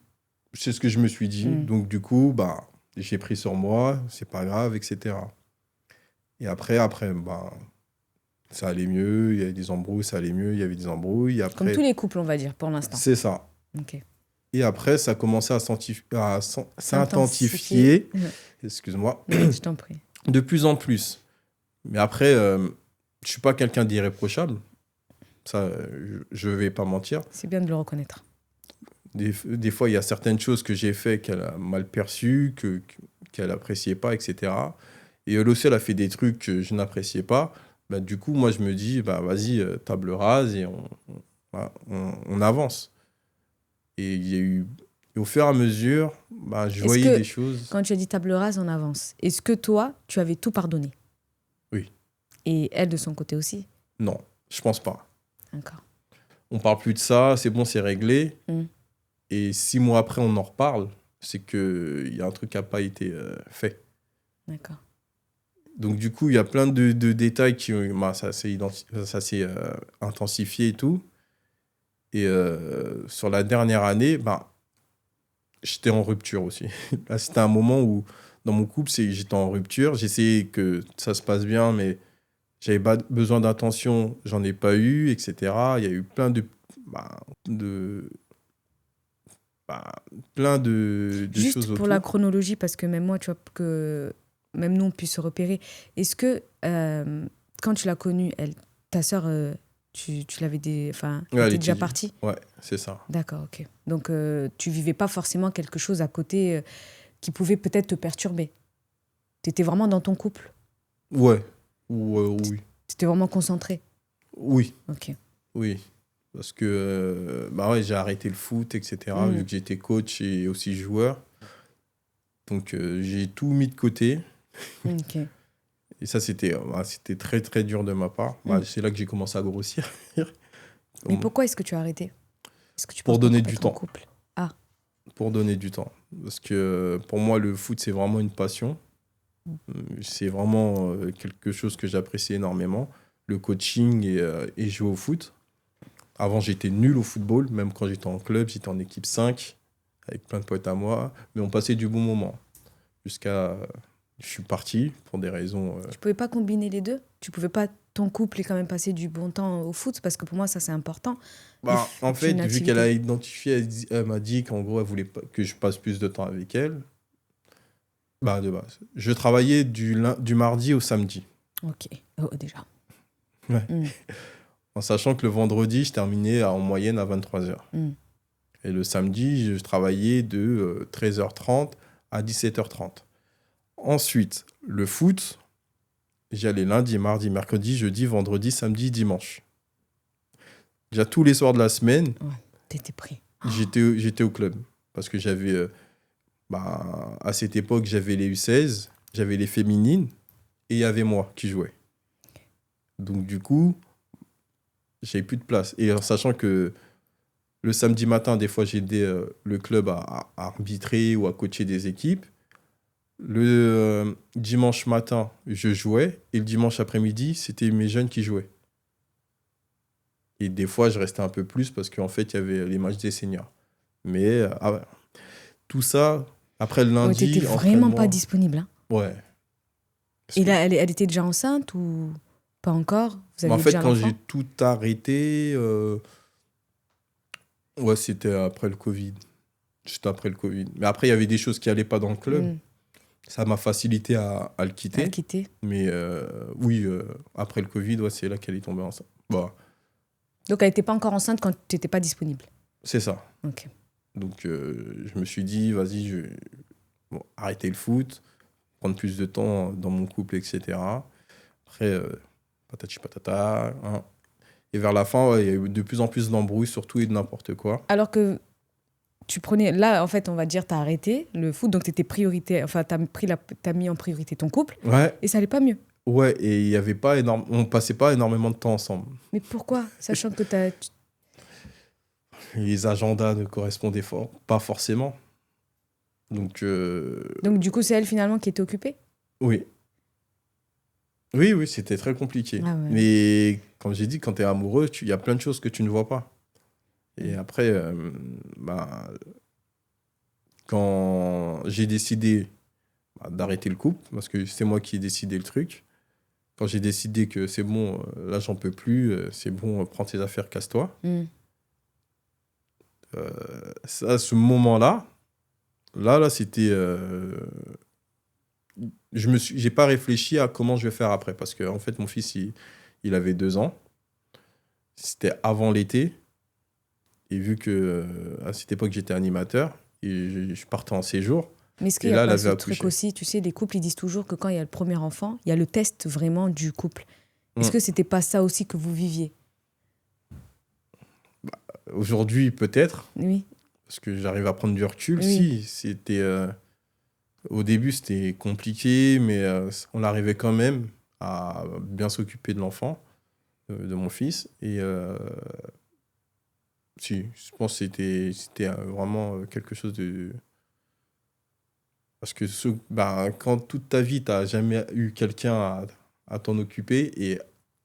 C'est ce que je me suis dit. Mm. Donc, du coup, bah, j'ai pris sur moi, c'est pas grave, etc. Et après bah, ça allait mieux, il y avait des embrouilles, ça allait mieux, il y avait des embrouilles. Comme Après, tous les couples, on va dire, pour l'instant. c'est ça. Ok. Et après, ça a commencé à s'intensifier, excuse-moi, Je t'en prie. de plus en plus. Mais après, je suis pas quelqu'un d'irréprochable. Ça, je vais pas mentir. C'est bien de le reconnaître. Des fois, il y a certaines choses que j'ai fait qu'elle a mal perçues, qu'elle appréciait pas, etc. Et elle aussi, elle a fait des trucs que je n'appréciais pas. Bah, du coup, moi, je me dis, bah, vas-y, table rase et on avance. Et il y a eu, et au fur et à mesure, bah, je voyais des choses. Quand tu as dit table rase, on avance. Est-ce que toi, tu avais tout pardonné? Oui. Et elle, de son côté aussi? Non, je pense pas. D'accord. On parle plus de ça, c'est bon, c'est réglé. Et 6 mois après, on en reparle. C'est qu'il y a un truc qui n'a pas été fait. D'accord. Donc, du coup, il y a plein de détails qui bah, ça s'est intensifié et tout. Et sur la dernière année, bah, j'étais en rupture aussi. Là, c'était un moment où, dans mon couple, j'étais en rupture. J'essayais que ça se passe bien, mais j'avais besoin d'attention, j'en ai pas eu, etc. Il y a eu plein plein de Juste choses autour. pour la chronologie, parce que même moi, tu vois, que même nous, on puisse se repérer. Est-ce que, quand tu l'as connue, ta sœur, tu l'avais elle était déjà partie? Ouais, c'est ça. D'accord, ok. Donc, tu vivais pas forcément quelque chose à côté qui pouvait peut-être te perturber. Tu étais vraiment dans ton couple? Ouais. Oui. Tu étais vraiment concentré? Oui. Ok. Oui. Parce que bah ouais, j'ai arrêté le foot, etc., vu que j'étais coach et aussi joueur. Donc, j'ai tout mis de côté. Ok. Et ça, c'était très, très dur de ma part. Bah, c'est là que j'ai commencé à grossir. Mais pourquoi est-ce que tu as arrêté? Est-ce que tu Pour penses ton donner couple du est en temps. couple? Ah, Pour donner du temps. Parce que pour moi, le foot, c'est vraiment une passion. C'est vraiment quelque chose que j'apprécie énormément. Le coaching et jouer au foot. Avant, j'étais nul au football. Même quand j'étais en club, j'étais en équipe 5 avec plein de potes à moi. Mais on passait du bon moment. Jusqu'à... Je suis parti pour des raisons... tu pouvais pas combiner les deux? Tu pouvais pas, ton couple et quand même passer du bon temps au foot? Parce que pour moi, ça, c'est important. Bah, en C'est une fait, vu qu'elle a activité. identifié, elle m'a dit qu'en gros, elle voulait pas que je passe plus de temps avec elle. Bah, de base. Je travaillais du mardi au samedi. Ok. Oh, déjà. Ouais. Mm. En sachant que le vendredi, je terminais en moyenne à 23h. Mm. Et le samedi, je travaillais de 13h30 à 17h30. Ensuite, le foot, j'y allais lundi, mardi, mercredi, jeudi, vendredi, samedi, dimanche. Déjà tous les soirs de la semaine, Ouais, t'étais pris. j'étais au club. Parce que j'avais, à cette époque, j'avais les U16, j'avais les féminines, et il y avait moi qui jouais. Donc du coup, j'avais plus de place. Et en sachant que le samedi matin, des fois, j'ai aidé le club à arbitrer ou à coacher des équipes. Le dimanche matin, je jouais. Et le dimanche après-midi, c'était mes jeunes qui jouaient. Et des fois, je restais un peu plus parce qu'en fait, il y avait les matchs des seniors. Mais ouais. Tout ça, après le Ouais, t'étais lundi, vraiment pas entraînement. disponible, hein. Ouais. Parce Et que- là, elle était déjà enceinte ou pas encore? Vous Mais en aviez fait, déjà quand j'ai l'enfant? tout arrêté, ouais, c'était après le Covid. Juste après le Covid. Mais après, il y avait des choses qui n'allaient pas dans le club. Mm. Ça m'a facilité à le À le quitter. quitter. Mais oui, après le Covid, ouais, c'est là qu'elle est tombée enceinte. Bah, Donc, elle n'était pas encore enceinte quand tu n'étais pas disponible. c'est ça. Ok. Donc, je me suis dit, vas-y, je vais arrêter le foot, prendre plus de temps dans mon couple, etc. Après, patati patata. Hein. Et vers la fin, ouais, il y a eu de plus en plus d'embrouilles, surtout et de n'importe quoi. Alors que tu prenais... Là, en fait, on va dire, tu as arrêté le foot, donc tu étais priorité... Enfin, t'as mis en priorité ton couple, Ouais, et ça allait pas mieux. ouais, et il y avait pas on passait pas énormément de temps ensemble. Mais pourquoi? Sachant que Les agendas ne correspondaient pas forcément. Donc, Donc, du coup, c'est elle, finalement, qui était occupée? oui. Oui, oui, c'était très compliqué. Ah ouais. Mais comme j'ai dit, quand tu es amoureux, il y a plein de choses que tu ne vois pas. Et après, quand j'ai décidé d'arrêter le couple, parce que c'est moi qui ai décidé le truc, quand j'ai décidé que c'est bon, là, j'en peux plus, c'est bon, prends tes affaires, casse-toi. Mm. Ça, à ce moment-là, là, c'était... j'ai pas réfléchi à comment je vais faire après, parce que en fait, mon fils, il avait 2 ans. C'était avant l'été. Et vu que à cette époque, j'étais animateur, et je partais en séjour, Mais est-ce qu'il et n'y a là, elle pas avait ce truc accouché. aussi, tu sais, les couples, ils disent toujours que quand il y a le premier enfant, il y a le test vraiment du couple. Est-ce Mm. que c'était pas ça aussi que vous viviez? Aujourd'hui, peut-être, Oui, parce que j'arrive à prendre du recul. oui. Si, c'était... au début, c'était compliqué, mais on arrivait quand même à bien s'occuper de l'enfant, de mon fils. Et si, je pense que c'était vraiment quelque chose de... Parce que quand toute ta vie, tu n'as jamais eu quelqu'un à t'en occuper, et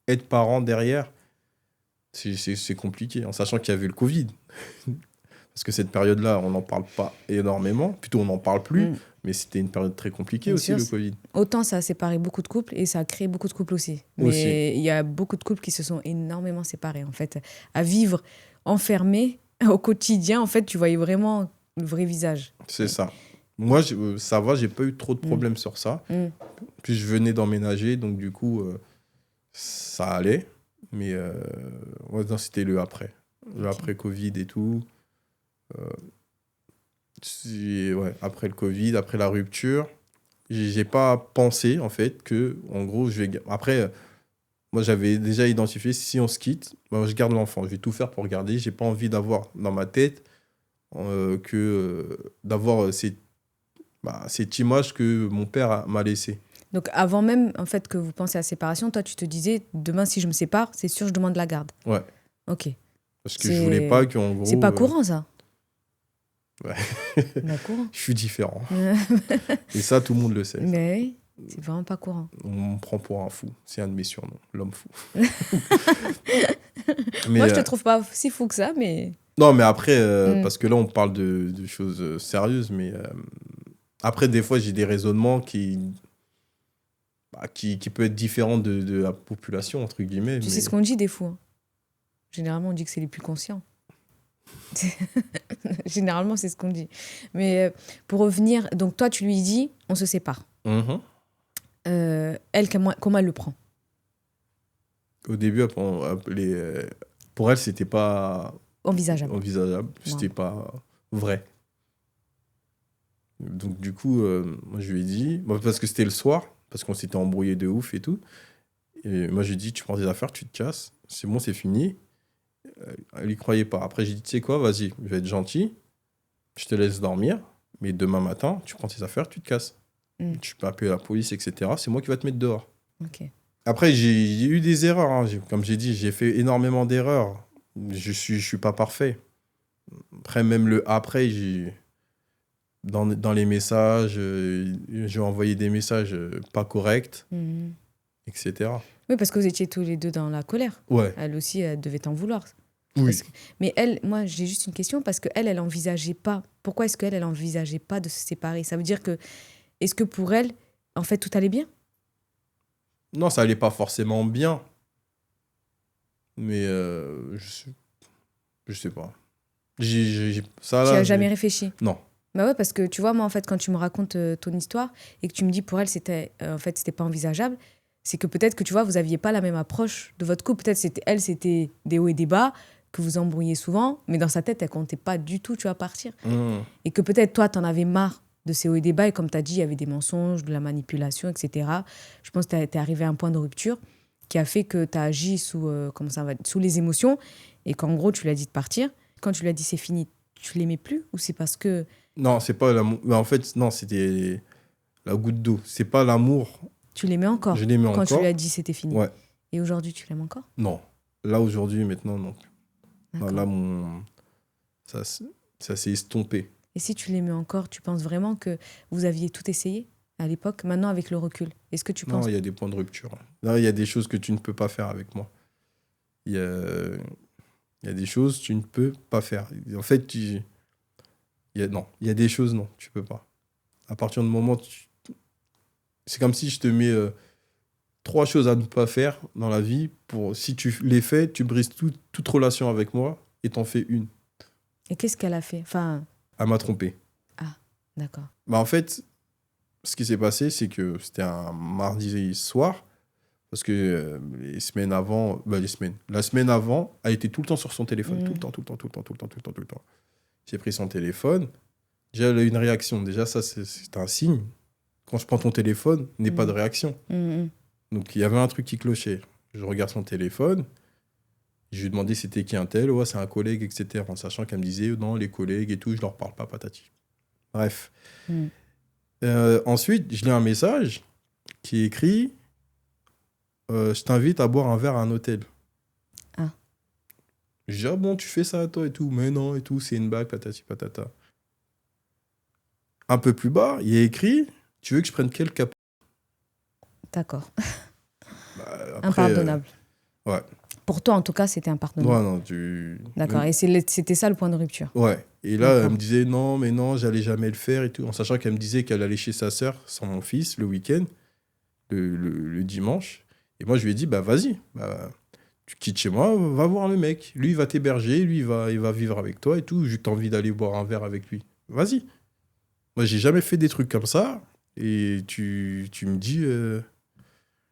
être parent derrière, c'est compliqué, en sachant qu'il y avait le Covid. Parce que cette période-là, on n'en parle pas énormément. Plutôt, on n'en parle plus. Mm. Mais c'était une période très compliquée Bien aussi, sûr, le Covid. autant ça a séparé beaucoup de couples et ça a créé beaucoup de couples aussi. Aussi. Mais il y a beaucoup de couples qui se sont énormément séparés, en fait. À vivre enfermés au quotidien, en fait, tu voyais vraiment le vrai visage. C'est ça. Moi, ça va, j'ai pas eu trop de Mm. problèmes sur ça. Mm. Puis je venais d'emménager, donc du coup, ça allait. Mais ouais, non, c'était le après. Le Ok. après Covid et tout. Ouais, après le Covid, après la rupture, j'ai pas pensé, en fait, que, en gros, après, Moi, j'avais déjà identifié, si on se quitte, bah, je garde l'enfant. Je vais tout faire pour garder. J'ai pas envie d'avoir dans ma tête d'avoir cette image que mon père m'a laissée. Donc, avant même, en fait, que vous pensez à la séparation, toi, tu te disais, demain, si je me sépare, c'est sûr, je demande la garde. Ouais. Ok. Parce que je voulais pas qu'en gros... C'est pas courant, ça. Ouais. Pas courant. Je suis différent. Et ça, tout le monde le sait. Mais oui, c'est vraiment pas courant. On me prend pour un fou. C'est un de mes surnoms, l'homme fou. Moi, je te trouve pas si fou que ça, mais... Non, mais après, parce que là, on parle de choses sérieuses, mais après, des fois, j'ai des raisonnements qui peuvent être différents de la population, entre guillemets. Tu sais ce qu'on dit des fous, hein. Généralement, on dit que c'est les plus conscients. Généralement, c'est ce qu'on dit. Mais pour revenir, donc toi, tu lui dis, on se sépare. Mhm. Elle, comment elle le prend? Au début, pour elle, c'était pas Envisageable. C'était pas vrai. Donc, du coup, moi, je lui ai dit, parce que c'était le soir, parce qu'on s'était embrouillé de ouf et tout. Et moi, je lui ai dit, tu prends tes affaires, tu te casses. C'est bon, c'est fini. Elle y croyait pas. Après, j'ai dit, tu sais quoi, vas-y, je vais être gentil. Je te laisse dormir. Mais demain matin, tu prends tes affaires, tu te casses. Tu peux appeler la police, etc. C'est moi qui vais te mettre dehors. Ok. Après, j'ai eu des erreurs, hein. Comme j'ai dit, j'ai fait énormément d'erreurs. Je suis pas parfait. Après, même dans les messages, j'ai envoyé des messages pas corrects, etc. Oui, parce que vous étiez tous les deux dans la colère. Ouais. Elle aussi, elle devait t'en vouloir. Oui. Mais elle, moi, j'ai juste une question, parce qu'elle, elle envisageait pas. Pourquoi est-ce qu'elle, elle envisageait pas de se séparer? Ça veut dire que, est-ce que pour elle, en fait, tout allait bien? Non, ça allait pas forcément bien. Mais je sais pas. Ça, Tu là, as jamais réfléchi? Non. Bah ouais, parce que tu vois, moi, en fait, quand tu me racontes ton histoire et que tu me dis pour elle, en fait, c'était pas envisageable, c'est que peut-être que, tu vois, vous aviez pas la même approche de votre couple. Peut-être c'était des hauts et des bas, que vous embrouillez souvent, mais dans sa tête, elle comptait pas du tout, tu vas partir. Et que peut-être toi, t'en avais marre de ces hauts et des bas, et comme tu as dit, il y avait des mensonges, de la manipulation, etc. Je pense que tu es arrivé à un point de rupture qui a fait que tu as agi sous les émotions, et qu'en gros, tu lui as dit de partir. Quand tu lui as dit c'est fini, tu l'aimais plus, ou c'est parce que... Non, c'est pas l'amour. Mais en fait, non, c'était la goutte d'eau. C'est pas l'amour. Tu l'aimais encore Je l'aimais quand encore. tu lui as dit c'était fini. Ouais. Et aujourd'hui, tu l'aimes encore? Non. Là, aujourd'hui, maintenant, non. D'accord. Là, ça s'est estompé. Et si tu l'aimais encore, tu penses vraiment que vous aviez tout essayé à l'époque, maintenant avec le recul? Est-ce que tu penses... Non, il y a des points de rupture. Là, il y a des choses que tu ne peux pas faire avec moi. Il y a des choses que tu ne peux pas faire. En fait, il y a des choses, non, tu peux pas. À partir du moment où c'est comme si je te mets 3 choses à ne pas faire dans la vie. Si tu les fais, tu brises toute relation avec moi et t'en fais une. Et qu'est-ce qu'elle a fait? Enfin... Elle m'a trompé. Ah, d'accord. En fait, ce qui s'est passé, c'est que c'était un mardi soir. Parce que la semaine avant, elle était tout le temps sur son téléphone. Tout le temps. J'ai pris son téléphone. Déjà, elle a eu une réaction. Déjà, ça, c'est un signe. Quand je prends ton téléphone, n'aie pas de réaction. Donc, il y avait un truc qui clochait. Je regarde son téléphone. Je lui ai demandé c'était qui un tel. Ouais, c'est un collègue, etc. En sachant qu'elle me disait non, les collègues et tout, je leur parle pas, patati. Bref. Ensuite, je lis un message qui est écrit je t'invite à boire un verre à un hôtel. Ah. Je dis, ah bon, tu fais ça à toi et tout. Mais non, et tout, c'est une blague, patati patata. Un peu plus bas, il y a écrit, tu veux que je prenne quel cap? D'accord. Après, impardonnable. Ouais. Pour toi, en tout cas, c'était impardonnable. Ouais, non, D'accord. Et c'était ça le point de rupture. Ouais. Et là, elle me disait, non, mais non, j'allais jamais le faire et tout. En sachant qu'elle me disait qu'elle allait chez sa sœur, sans mon fils, le week-end, le dimanche. Et moi, je lui ai dit, bah vas-y, tu quittes chez moi, va voir le mec. Lui, il va t'héberger, lui, il va vivre avec toi et tout. J'ai envie d'aller boire un verre avec lui. Vas-y. Moi, j'ai jamais fait des trucs comme ça. Et tu me dis,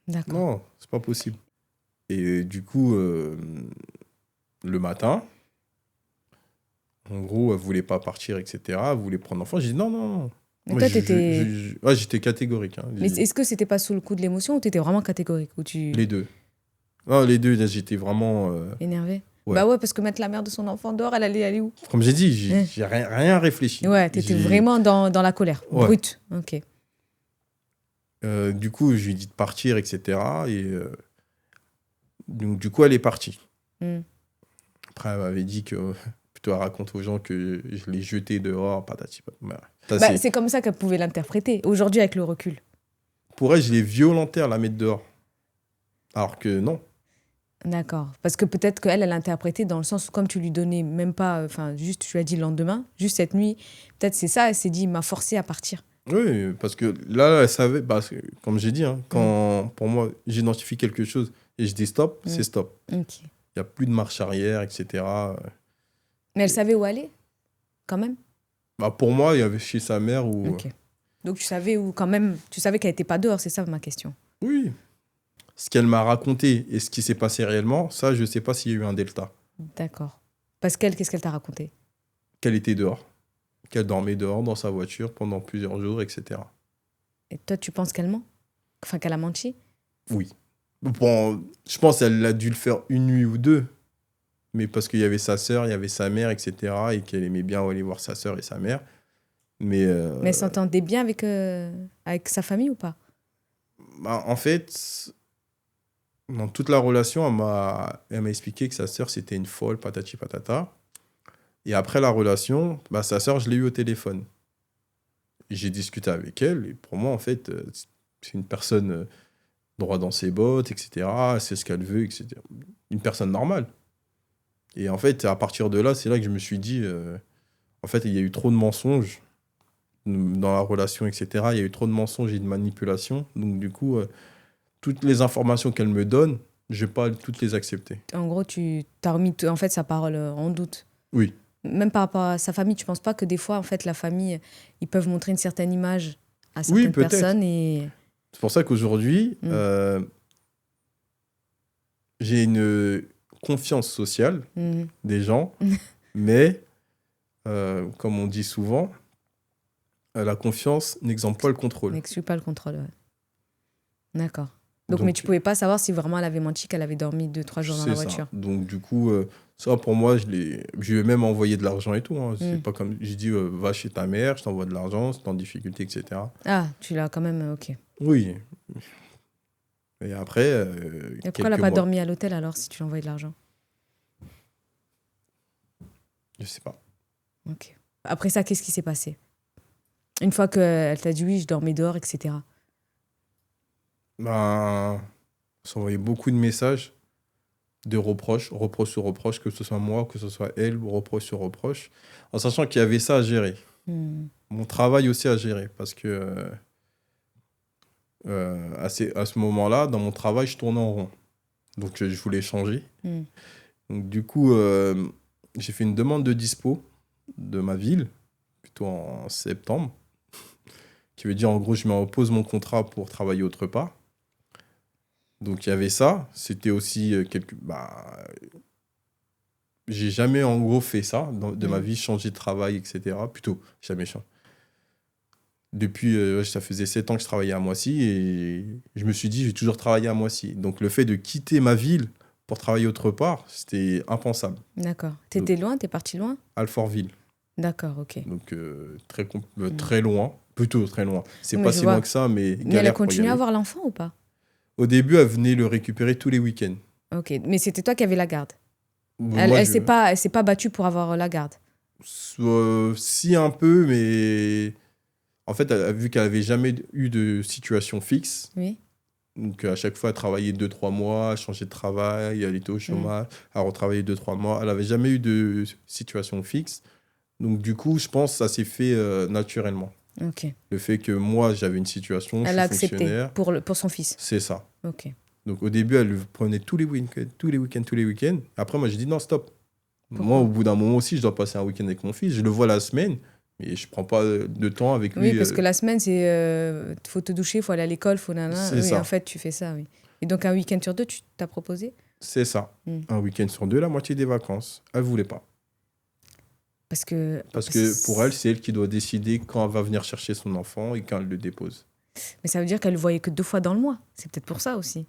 D'accord. non, c'est pas possible. Et du coup, le matin, en gros, elle voulait pas partir, etc. Elle voulait prendre l'enfant. J'ai dit, non. Mais toi, t'étais... Ouais, j'étais catégorique. Hein. Mais est-ce que c'était pas sous le coup de l'émotion ou t'étais vraiment catégorique ou tu... Les deux. Non, les deux, là, j'étais vraiment... Énervé. Ouais. Bah ouais, parce que mettre la mère de son enfant dehors, elle allait aller où? Comme j'ai dit, Hein. j'ai rien réfléchi. Ouais, t'étais vraiment dans la colère. Ouais. Brute. Ok. Du coup, je lui ai dit de partir, etc. Et donc, du coup, elle est partie. Hmm. Après, elle m'avait dit que plutôt elle raconte aux gens que je l'ai jeté dehors, patati patata. Ça, Bah, c'est comme ça qu'elle pouvait l'interpréter. Aujourd'hui, avec le recul. Pour elle, je l'ai violenté à la mettre dehors. Alors que non. D'accord. Parce que peut-être qu'elle, elle a interprété dans le sens où, comme tu lui donnais même pas, enfin, juste, tu lui as dit le lendemain, juste cette nuit, peut-être c'est ça, elle s'est dit, il m'a forcé à partir. Oui, parce que là, elle savait, parce que, comme j'ai dit, hein, quand pour moi, j'identifie quelque chose et je dis stop, c'est stop. Ok. Il n'y a plus de marche arrière, etc. Mais elle savait où aller, quand même. Bah, pour moi, il y avait chez sa mère où... Ok. Donc tu savais où, quand même, tu savais qu'elle n'était pas dehors, c'est ça ma question. Oui. Ce qu'elle m'a raconté et ce qui s'est passé réellement, ça, je ne sais pas s'il y a eu un delta. D'accord. Parce qu'elle, qu'est-ce qu'elle t'a raconté? Qu'elle était dehors. Qu'elle dormait dehors dans sa voiture pendant plusieurs jours, etc. Et toi, tu penses qu'elle ment? Enfin, qu'elle a menti? Oui. Bon, je pense qu'elle a dû le faire une nuit ou deux. Mais parce qu'il y avait sa sœur, il y avait sa mère, etc. Et qu'elle aimait bien aller voir sa sœur et sa mère. Mais elle s'entendait bien avec sa famille ou pas? bah, en fait, dans toute la relation, elle m'a expliqué que sa sœur, c'était une folle, patati patata. Et après la relation, bah, sa sœur, je l'ai eue au téléphone. J'ai discuté avec elle. Et pour moi, en fait, c'est une personne droit dans ses bottes, etc. Elle sait ce qu'elle veut, etc. Une personne normale. Et en fait, à partir de là, c'est là que je me suis dit, en fait, il y a eu trop de mensonges dans la relation, etc. Il y a eu trop de mensonges et de manipulations. Donc, du coup, toutes les informations qu'elle me donne, je ne vais pas toutes les accepter. En gros, tu as remis en fait sa parole en doute. Oui. Même par rapport à sa famille, tu ne penses pas que des fois, en fait, la famille, ils peuvent montrer une certaine image à certaines personnes et... C'est pour ça qu'aujourd'hui, j'ai une confiance sociale des gens, mais comme on dit souvent, la confiance n'exempte pas le contrôle. N'exclut pas le contrôle, ouais. D'accord. Donc, mais tu ne pouvais pas savoir si vraiment elle avait menti, qu'elle avait dormi 2-3 jours dans la voiture. Ça. Donc, du coup, ça, pour moi, je lui ai même envoyé de l'argent et tout. Hein. C'est pas comme... J'ai dit, va chez ta mère, je t'envoie de l'argent, si t'es en difficulté, etc. Ah, tu l'as quand même... Ok. Oui. Et après... et pourquoi elle n'a pas dormi à l'hôtel, alors, si tu lui envoyais de l'argent? Je sais pas. Ok. Après ça, qu'est-ce qui s'est passé? Une fois qu'elle t'a dit oui, je dormais dehors, etc. Ben, on s'envoyait beaucoup de messages, de reproches sur reproches, que ce soit moi, que ce soit elle, reproche sur reproche, en sachant qu'il y avait ça à gérer. Mon travail aussi à gérer, parce que à ce moment-là, dans mon travail, je tournais en rond. Donc, je voulais changer. Donc, du coup, j'ai fait une demande de dispo de ma ville, plutôt en septembre, qui veut dire, en gros, je m'impose mon contrat pour travailler autre part. Donc, il y avait ça. C'était aussi j'ai jamais, en gros, fait ça de ma vie, changer de travail, etc. Plutôt, jamais changé. Depuis, ça faisait 7 ans que je travaillais à Moissy et je me suis dit, je vais toujours travailler à Moissy. Donc, le fait de quitter ma ville pour travailler autre part, c'était impensable. D'accord. T'étais loin? T'es parti loin? Alfortville. D'accord, ok. Donc, très loin. Plutôt très loin. C'est pas si vois. loin que ça, mais Mais elle a continué à avoir l'enfant ou pas? Au début, elle venait le récupérer tous les week-ends. Ok, mais c'était toi qui avais la garde. Moi, elle s'est pas battue pour avoir la garde. Si, un peu, mais en fait, vu qu'elle n'avait jamais eu de situation fixe, oui. Donc à chaque fois, elle travaillait 2-3 mois, elle changeait de travail, elle était au chômage, elle retravaillait 2-3 mois. Elle n'avait jamais eu de situation fixe. Donc du coup, je pense que ça s'est fait naturellement. Ok. Le fait que moi, j'avais une situation, elle je a suis fonctionnaire. accepté pour son fils. C'est ça. Ok. Donc au début, elle le prenait tous les week-ends. Après, moi, j'ai dit non, stop. Pourquoi? Moi, au bout d'un moment aussi, je dois passer un week-end avec mon fils. Je le vois la semaine, mais je ne prends pas de temps avec lui. Oui, parce que la semaine, c'est faut te doucher, il faut aller à l'école, faut nanana. C'est ça. En fait, tu fais ça, oui. Et donc, un week-end sur 2, tu t'as proposé? C'est ça. Un week-end sur 2, la moitié des vacances. Elle ne voulait pas. Parce que pour elle, c'est elle qui doit décider quand elle va venir chercher son enfant et quand elle le dépose. Mais ça veut dire qu'elle le voyait que 2 fois dans le mois. C'est peut-être pour ça aussi.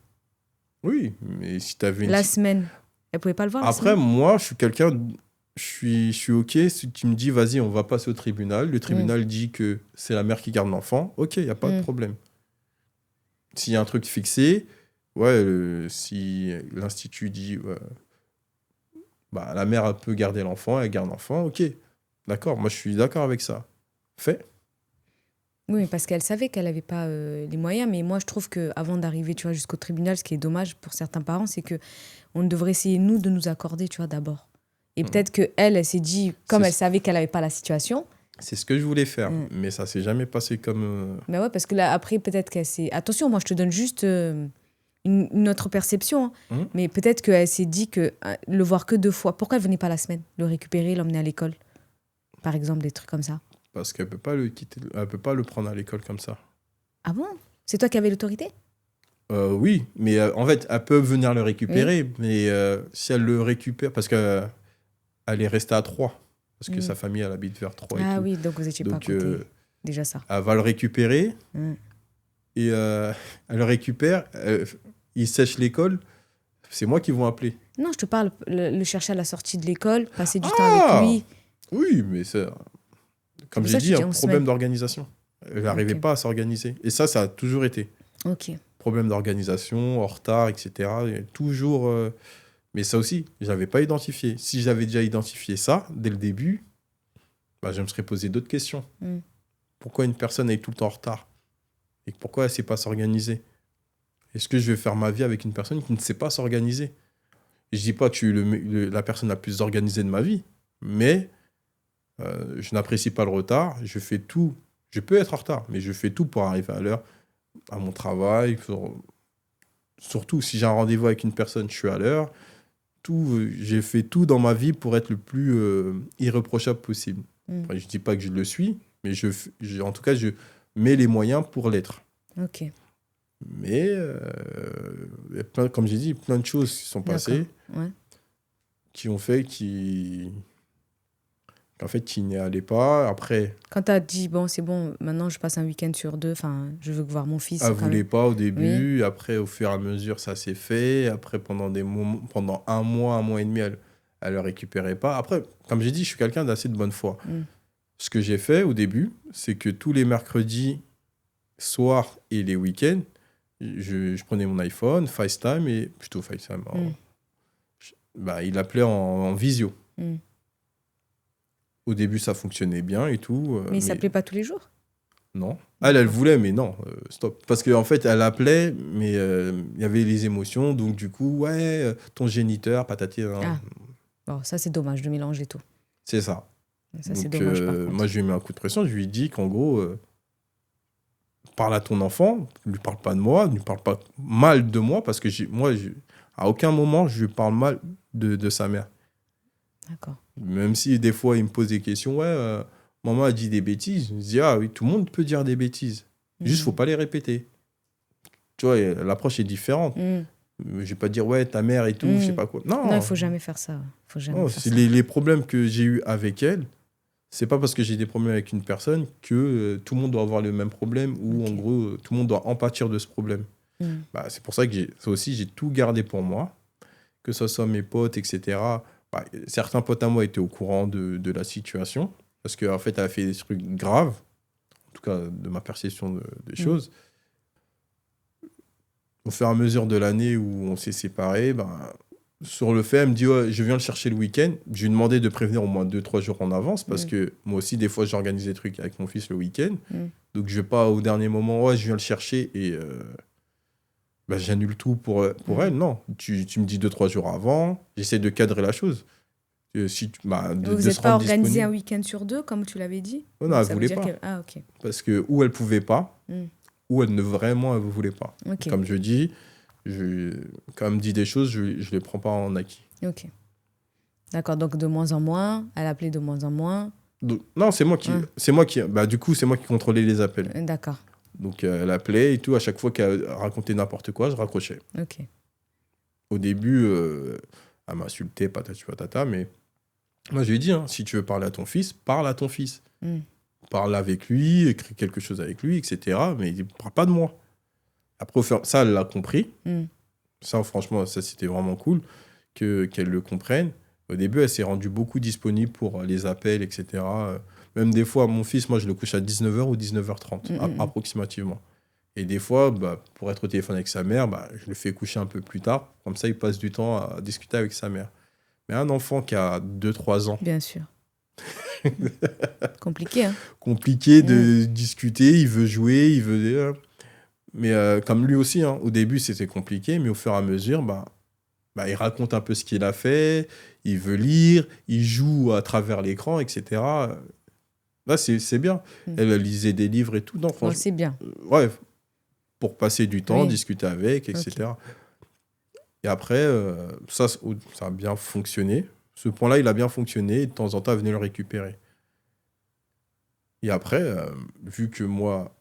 Oui, mais si tu avais La semaine, elle pouvait pas le voir la Après, semaine? moi, je suis quelqu'un. Je suis OK si tu me dis, vas-y, on va passer au tribunal. Le Mm, tribunal dit que c'est la mère qui garde l'enfant. OK, il n'y a pas de mm. problème. S'il y a un truc fixé, ouais, si l'institut dit, ouais, bah, la mère elle peut garder l'enfant, elle garde l'enfant, OK. D'accord, moi, je suis d'accord avec ça. Fait. Oui, parce qu'elle savait qu'elle n'avait pas les moyens. Mais moi, je trouve qu'avant d'arriver, tu vois, jusqu'au tribunal, ce qui est dommage pour certains parents, c'est que on devrait essayer, nous, de nous accorder, tu vois, d'abord. Et Mhm. peut-être qu'elle, elle s'est dit, comme C'est elle savait qu'elle n'avait pas la situation. c'est ce que je voulais faire, Mm. mais ça s'est jamais passé comme. Mais ouais, parce que là, après, peut-être qu'elle s'est... Attention, moi, je te donne juste une autre perception. Hein. Mhm. Mais peut-être qu'elle s'est dit que le voir que 2 fois. Pourquoi elle venait pas la semaine? Le récupérer, l'emmener à l'école? Par exemple, des trucs comme ça. Parce qu'elle peut pas le quitter, elle peut pas le prendre à l'école comme ça. Ah bon? C'est toi qui avais l'autorité? Oui, mais en fait, elle peut venir le Oui. récupérer, mais si elle le récupère, parce qu'elle est restée à Troyes, parce que Mm. sa famille, elle habite vers Troyes et Ah tout. oui, donc vous étiez pas à Donc, côté. Déjà ça. elle va le récupérer, Mm. et elle le récupère, il sèche l'école, c'est moi qui vont appeler. Non, je te parle, le chercher à la sortie de l'école, passer du temps avec Ah! lui. Oui, mais c'est, C'est comme pour j'ai ça que je dit, te un dis en problème semaine. d'organisation. Elle n'arrivait Ok. pas à s'organiser. Et ça a toujours été. Ok. Problème d'organisation, en retard, etc. Il y a toujours. Mais ça aussi, je n'avais pas identifié. Si j'avais déjà identifié ça dès le début, bah, je me serais posé d'autres questions. Mm. Pourquoi une personne est tout le temps en retard? Et pourquoi elle ne sait pas s'organiser? Est-ce que je vais faire ma vie avec une personne qui ne sait pas s'organiser? Je ne dis pas que je suis la personne la plus organisée de ma vie, mais je n'apprécie pas le retard. Je fais tout. Je peux être en retard, mais je fais tout pour arriver à l'heure à mon travail. Surtout si j'ai un rendez-vous avec une personne, je suis à l'heure. J'ai fait tout dans ma vie pour être le plus irréprochable possible. Mm. Après, je dis pas que je le suis, mais en tout cas, je mets les moyens pour l'être. Ok. Mais, il y a comme j'ai dit, plein de choses qui sont D'accord. passées, Ouais. qui ont fait qu'en fait, qui n'y allait pas. Après, Quand tu as dit, bon, c'est bon, maintenant je passe un week-end sur 2, enfin, je veux voir mon fils elle quand voulait même. pas au Oui. début. Après, au fur et à mesure, ça s'est fait. Après, pendant un mois et demi, elle le récupérait pas. Après, comme j'ai dit, je suis quelqu'un d'assez de bonne foi. Mm. Ce que j'ai fait au début, c'est que tous les mercredis soirs et les week-ends, je prenais mon iPhone, FaceTime, plutôt FaceTime, Mm. bah, il appelait en visio. Mm. Au début, ça fonctionnait bien et tout. Mais il s'appelait pas tous les jours? Non. Elle voulait, mais non, stop. Parce qu'en fait, elle appelait, mais il y avait les émotions. Donc, du coup, ouais, ton géniteur, patati. Ah, bon, ça c'est dommage de mélanger tout. C'est ça. Ça c'est Donc, dommage par contre. moi, je lui ai mis un coup de pression. Je lui ai dit qu'en gros, parle à ton enfant, ne lui parle pas de moi, ne lui parle pas mal de moi, parce que à aucun moment, je lui parle mal de sa mère. D'accord. Même si des fois, il me pose des questions, ouais, maman a dit des bêtises. Je me dis, ah oui, tout le monde peut dire des bêtises. Juste, faut pas les répéter. Tu vois, l'approche est différente. Mm. Je vais pas dire, ouais, ta mère et tout, je sais pas quoi. Non, Non, il faut jamais faire ça. Faut jamais non, faire c'est ça. les problèmes que j'ai eus avec elle, c'est pas parce que j'ai des problèmes avec une personne que tout le monde doit avoir le même problème ou Ok. en gros, tout le monde doit en pâtir de ce problème. Mm. Bah, c'est pour ça que ça aussi, j'ai tout gardé pour moi, que ce soit mes potes, etc. Bah, certains potes à moi étaient au courant de la situation, parce qu'en fait, elle a fait des trucs graves, en tout cas de ma perception des choses. Au fur et à mesure de l'année où on s'est séparés, ben, sur le fait, elle me dit, ouais, je viens le chercher le week-end. Je lui ai demandé de prévenir au moins 2-3 jours en avance, parce que moi aussi, des fois, j'organise des trucs avec mon fils le week-end. Donc, je vais pas au dernier moment, ouais, je viens le chercher et bah, j'annule tout pour elle. Non, tu me dis 2-3 jours avant, j'essaie de cadrer la chose. Si Vous de n'êtes se pas rendre organisé disponible. un week-end sur 2, comme tu l'avais dit? Oh non, elle Ça veut voulait dire pas. Ah, ok. Parce que ou elle pouvait pas, Mm. ou elle ne voulait pas. Ok. Comme je dis, quand elle me dit des choses, je les prends pas en acquis. Ok. D'accord, donc de moins en moins, elle appelait de moins en moins. Donc, non, c'est moi qui, bah, du coup, c'est moi qui contrôlais les appels. D'accord, Donc, elle appelait et tout. À chaque fois qu'elle racontait n'importe quoi, je raccrochais. ok. Au début, elle m'insultait, patati patata, mais moi, je lui ai dit, hein, si tu veux parler à ton fils, parle à ton fils. Mm. Parle avec lui, écris quelque chose avec lui, etc. Mais il ne parle pas de moi. Après, ça, elle l'a compris. Mm. Ça, franchement, ça, c'était vraiment cool qu'elle le comprenne. Au début, elle s'est rendue beaucoup disponible pour les appels, etc. Même des fois, mon fils, moi, je le couche à 19h ou 19h30, approximativement. Et des fois, bah, pour être au téléphone avec sa mère, bah, je le fais coucher un peu plus tard. Comme ça, il passe du temps à discuter avec sa mère. Mais un enfant qui a 2-3 ans, Bien sûr. Compliqué, hein. compliqué de discuter, il veut jouer, il veut... Mais comme lui aussi, hein, au début, c'était compliqué, mais au fur et à mesure, il raconte un peu ce qu'il a fait, il veut lire, il joue à travers l'écran, etc. Là, c'est bien. Elle lisait des livres et tout. Non, Bon, franchement, c'est bien. ouais, pour passer du temps, Oui. discuter avec, etc. Et après, ça a bien fonctionné. Ce point-là, il a bien fonctionné. Et de temps en temps, elle venait le récupérer. Et après, vu que moi,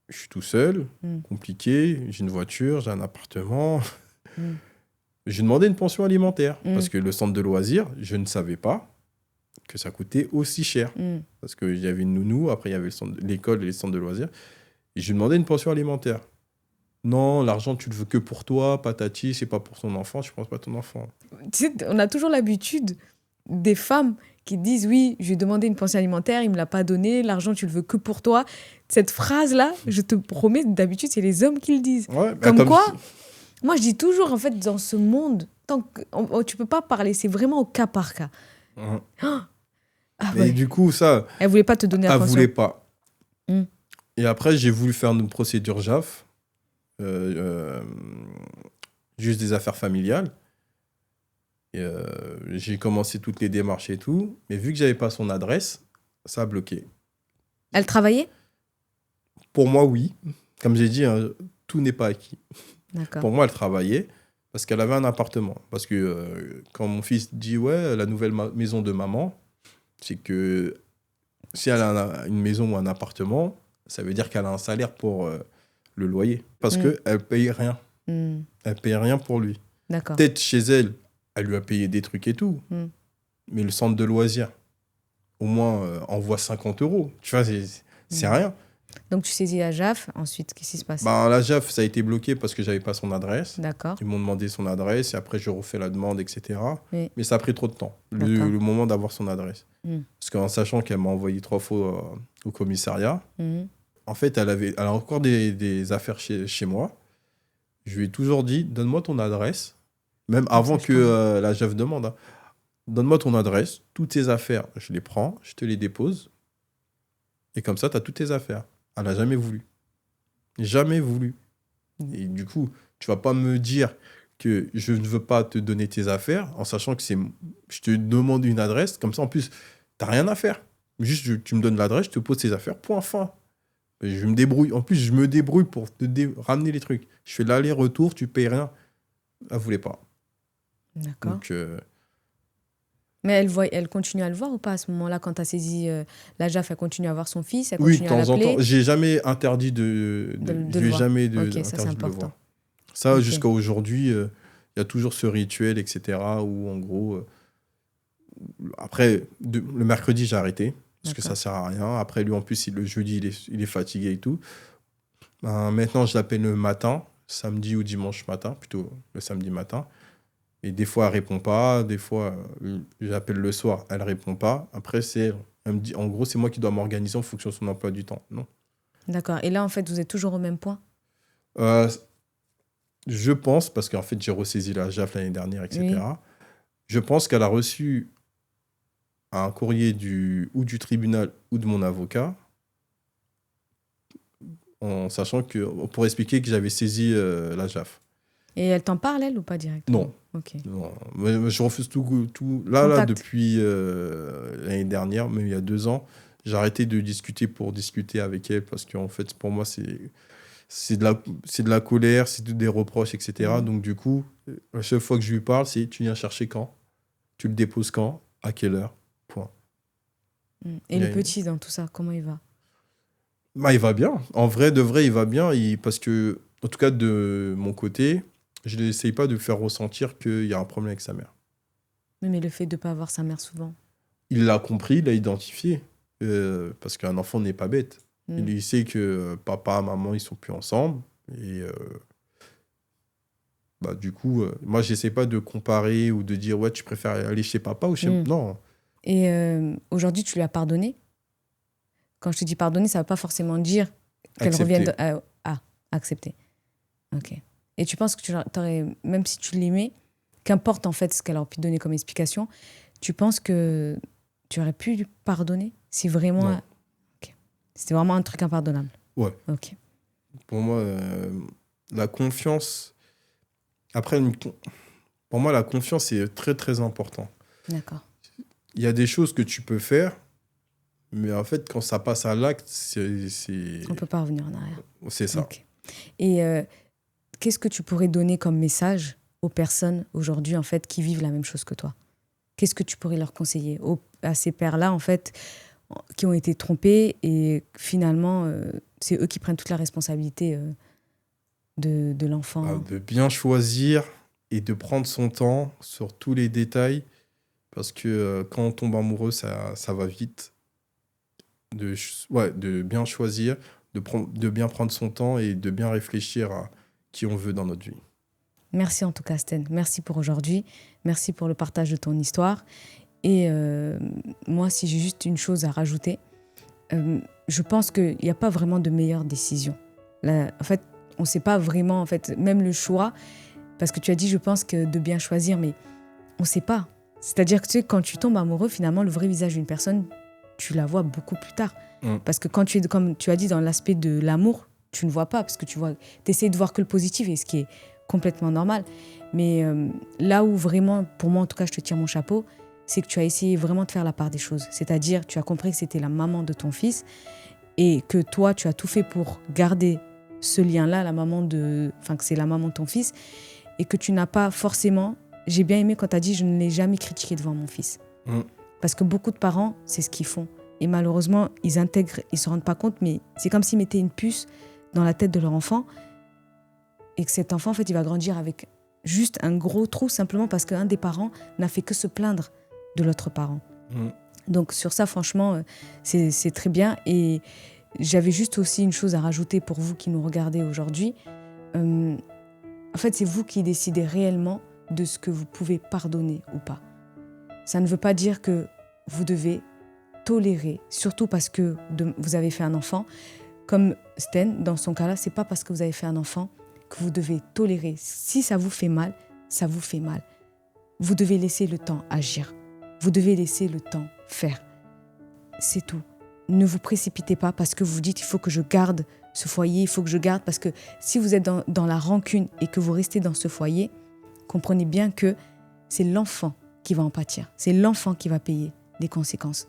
je suis tout seul, compliqué, j'ai une voiture, j'ai un appartement, j'ai demandé une pension alimentaire. Parce que le centre de loisirs, je ne savais pas que ça coûtait aussi cher. Parce qu'il y avait une nounou, après il y avait l'école et les centres de loisirs. Et je lui demandais une pension alimentaire. Non, l'argent, tu le veux que pour toi, patati, c'est pas pour ton enfant, je pense pas à ton enfant. Tu sais, on a toujours l'habitude des femmes qui disent oui, je lui ai demandé une pension alimentaire, il me l'a pas donné, l'argent, tu le veux que pour toi. Cette phrase-là, je te promets, d'habitude, c'est les hommes qui le disent. Ouais, comme quoi, moi, je dis toujours, en fait, dans ce monde, tu peux pas parler, c'est vraiment au cas par cas. Et du coup, ça... Elle voulait pas te donner la pension. Elle voulait pas. Et après, j'ai voulu faire une procédure JAF, juste des affaires familiales. Et, j'ai commencé toutes les démarches et tout. Mais vu que j'avais pas son adresse, ça a bloqué. Elle travaillait ? Pour moi, oui. Comme j'ai dit, hein, tout n'est pas acquis. D'accord. Pour moi, elle travaillait parce qu'elle avait un appartement. Parce que quand mon fils dit « Ouais, la nouvelle maison de maman », c'est que si elle a une maison ou un appartement, ça veut dire qu'elle a un salaire pour le loyer. Parce qu'elle ne paye rien. Elle ne paye rien pour lui. D'accord. Peut-être chez elle, elle lui a payé des trucs et tout. Mais le centre de loisirs, au moins, envoie 50 €. Tu vois, c'est rien. Donc, tu saisis la JAF. Ensuite, qu'est-ce qui se passe ? La JAF, ça a été bloqué parce que je n'avais pas son adresse. D'accord. Ils m'ont demandé son adresse et après, je refais la demande, etc. Oui. Mais ça a pris trop de temps, le moment d'avoir son adresse. Parce qu'en sachant qu'elle m'a envoyé 3 fois au commissariat, en fait, elle a encore des affaires chez moi. Je lui ai toujours dit, donne-moi ton adresse, même avant que la JAF demande. Hein. Donne-moi ton adresse, toutes tes affaires, je les prends, je te les dépose. Et comme ça, tu as toutes tes affaires. Elle n'a jamais voulu. Jamais voulu. Et du coup, tu vas pas me dire que je ne veux pas te donner tes affaires en sachant que je te demande une adresse. Comme ça, en plus, tu n'as rien à faire. Juste, tu me donnes l'adresse, je te pose tes affaires, point, fin. Et je me débrouille. En plus, je me débrouille pour te ramener les trucs. Je fais l'aller-retour, tu payes rien. Elle voulait pas. D'accord. Donc, mais elle continue à le voir ou pas à ce moment-là, quand tu as saisi la JAF, elle continue à voir son fils, elle oui, continue de à temps en l'appeler. temps. J'ai jamais interdit de le voir. jamais Ok, ça, c'est interdit de le important. voir. Ça, jusqu'à aujourd'hui, il y a toujours ce rituel, etc. où, en gros, après, le mercredi, j'ai arrêté. Parce que ça sert à rien. Après, lui, en plus, le jeudi, il est fatigué et tout. Maintenant, je l'appelle le matin, samedi ou dimanche matin, plutôt le samedi matin. Et des fois, elle répond pas. Des fois, j'appelle le soir, elle répond pas. Après, elle me dit, en gros, c'est moi qui dois m'organiser en fonction de son emploi du temps. Non. D'accord. Et là, en fait, vous êtes toujours au même point ? Je pense, parce qu'en fait, j'ai ressaisi la JAF l'année dernière, etc. Oui. Je pense qu'elle a reçu un courrier ou du tribunal ou de mon avocat, en sachant pour expliquer que j'avais saisi la JAF. Et elle t'en parle, elle, ou pas directement ? Non. Ok. Non. Mais je refuse tout. Là, depuis l'année dernière, même il y a 2 ans, j'ai arrêté de discuter pour discuter avec elle parce qu'en fait, pour moi, c'est de la colère, c'est des reproches, etc. Donc, du coup, la seule fois que je lui parle, c'est tu viens chercher quand ? Tu le déposes quand ? À quelle heure ? Point. Et le petit, dans tout ça, comment il va ? Il va bien. En vrai, de vrai, il va bien. Parce que, en tout cas, de mon côté, je n'essaye pas de faire ressentir qu'il y a un problème avec sa mère. Mais le fait de ne pas avoir sa mère souvent. Il l'a compris, il l'a identifié. Parce qu'un enfant n'est pas bête. Il sait que papa et maman, ils ne sont plus ensemble. Et Bah, du coup, moi, j'essaie pas de comparer ou de dire, ouais, tu préfères aller chez papa ou chez... Mm. Non, Et aujourd'hui, tu lui as pardonné. Quand je te dis pardonner, ça ne veut pas forcément dire qu'elle revienne accepter. accepter. Ok. Et tu penses que même si tu l'aimais, qu'importe en fait ce qu'elle aurait pu donner comme explication, tu penses que tu aurais pu lui pardonner si vraiment. Non, Ok. C'était vraiment un truc impardonnable. ouais. Ok. Pour moi, la confiance... Après, pour moi, la confiance est très, très important. D'accord. Il y a des choses que tu peux faire, mais en fait, quand ça passe à l'acte, On ne peut pas revenir en arrière. c'est ça. Ok. Et qu'est-ce que tu pourrais donner comme message aux personnes aujourd'hui en fait qui vivent la même chose que toi? Qu'est-ce que tu pourrais leur conseiller à ces pères-là en fait qui ont été trompés et finalement c'est eux qui prennent toute la responsabilité de l'enfant? De bien choisir et de prendre son temps sur tous les détails, parce que quand on tombe amoureux, ça va vite. De bien choisir, de bien prendre son temps et de bien réfléchir à qui on veut dans notre vie. Merci en tout cas, Sten. Merci pour aujourd'hui. Merci pour le partage de ton histoire. Et moi, si j'ai juste une chose à rajouter, je pense qu'il n'y a pas vraiment de meilleure décision. Là, en fait, on ne sait pas vraiment, en fait, même le choix, parce que tu as dit, je pense que de bien choisir, mais on ne sait pas. C'est-à-dire que tu sais, quand tu tombes amoureux, finalement, le vrai visage d'une personne, tu la vois beaucoup plus tard. Parce que quand tu es, comme tu as dit, dans l'aspect de l'amour, tu ne vois pas, parce que tu essaies de voir que le positif, et ce qui est complètement normal. Mais là où vraiment, pour moi en tout cas, je te tire mon chapeau, c'est que tu as essayé vraiment de faire la part des choses. C'est-à-dire, tu as compris que c'était la maman de ton fils et que toi, tu as tout fait pour garder ce lien-là, que c'est la maman de ton fils, et que tu n'as pas forcément... J'ai bien aimé quand tu as dit « je ne l'ai jamais critiqué devant mon fils ». Parce que beaucoup de parents, c'est ce qu'ils font. Et malheureusement, ils intègrent, ils ne se rendent pas compte, mais c'est comme s'ils mettaient une puce dans la tête de leur enfant et que cet enfant, en fait, il va grandir avec juste un gros trou simplement parce qu'un des parents n'a fait que se plaindre de l'autre parent. Donc sur ça, franchement, c'est très bien. Et j'avais juste aussi une chose à rajouter pour vous qui nous regardez aujourd'hui. En fait, c'est vous qui décidez réellement de ce que vous pouvez pardonner ou pas. Ça ne veut pas dire que vous devez tolérer, surtout parce que vous avez fait un enfant. Comme Sten, dans son cas-là, c'est pas parce que vous avez fait un enfant que vous devez tolérer. Si ça vous fait mal, ça vous fait mal. Vous devez laisser le temps agir. Vous devez laisser le temps faire. C'est tout. Ne vous précipitez pas parce que vous dites il faut que je garde ce foyer, il faut que je garde, parce que si vous êtes dans la rancune et que vous restez dans ce foyer, comprenez bien que c'est l'enfant qui va en pâtir. C'est l'enfant qui va payer les conséquences.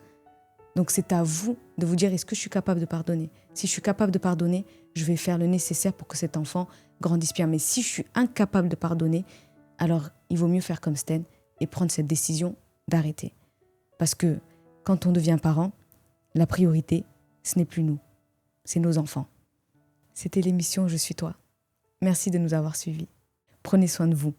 Donc c'est à vous de vous dire est-ce que je suis capable de pardonner? Si je suis capable de pardonner, je vais faire le nécessaire pour que cet enfant grandisse bien. Mais si je suis incapable de pardonner, alors il vaut mieux faire comme Sten et prendre cette décision d'arrêter. Parce que quand on devient parent, la priorité, ce n'est plus nous, c'est nos enfants. C'était l'émission Je suis toi. Merci de nous avoir suivis. Prenez soin de vous.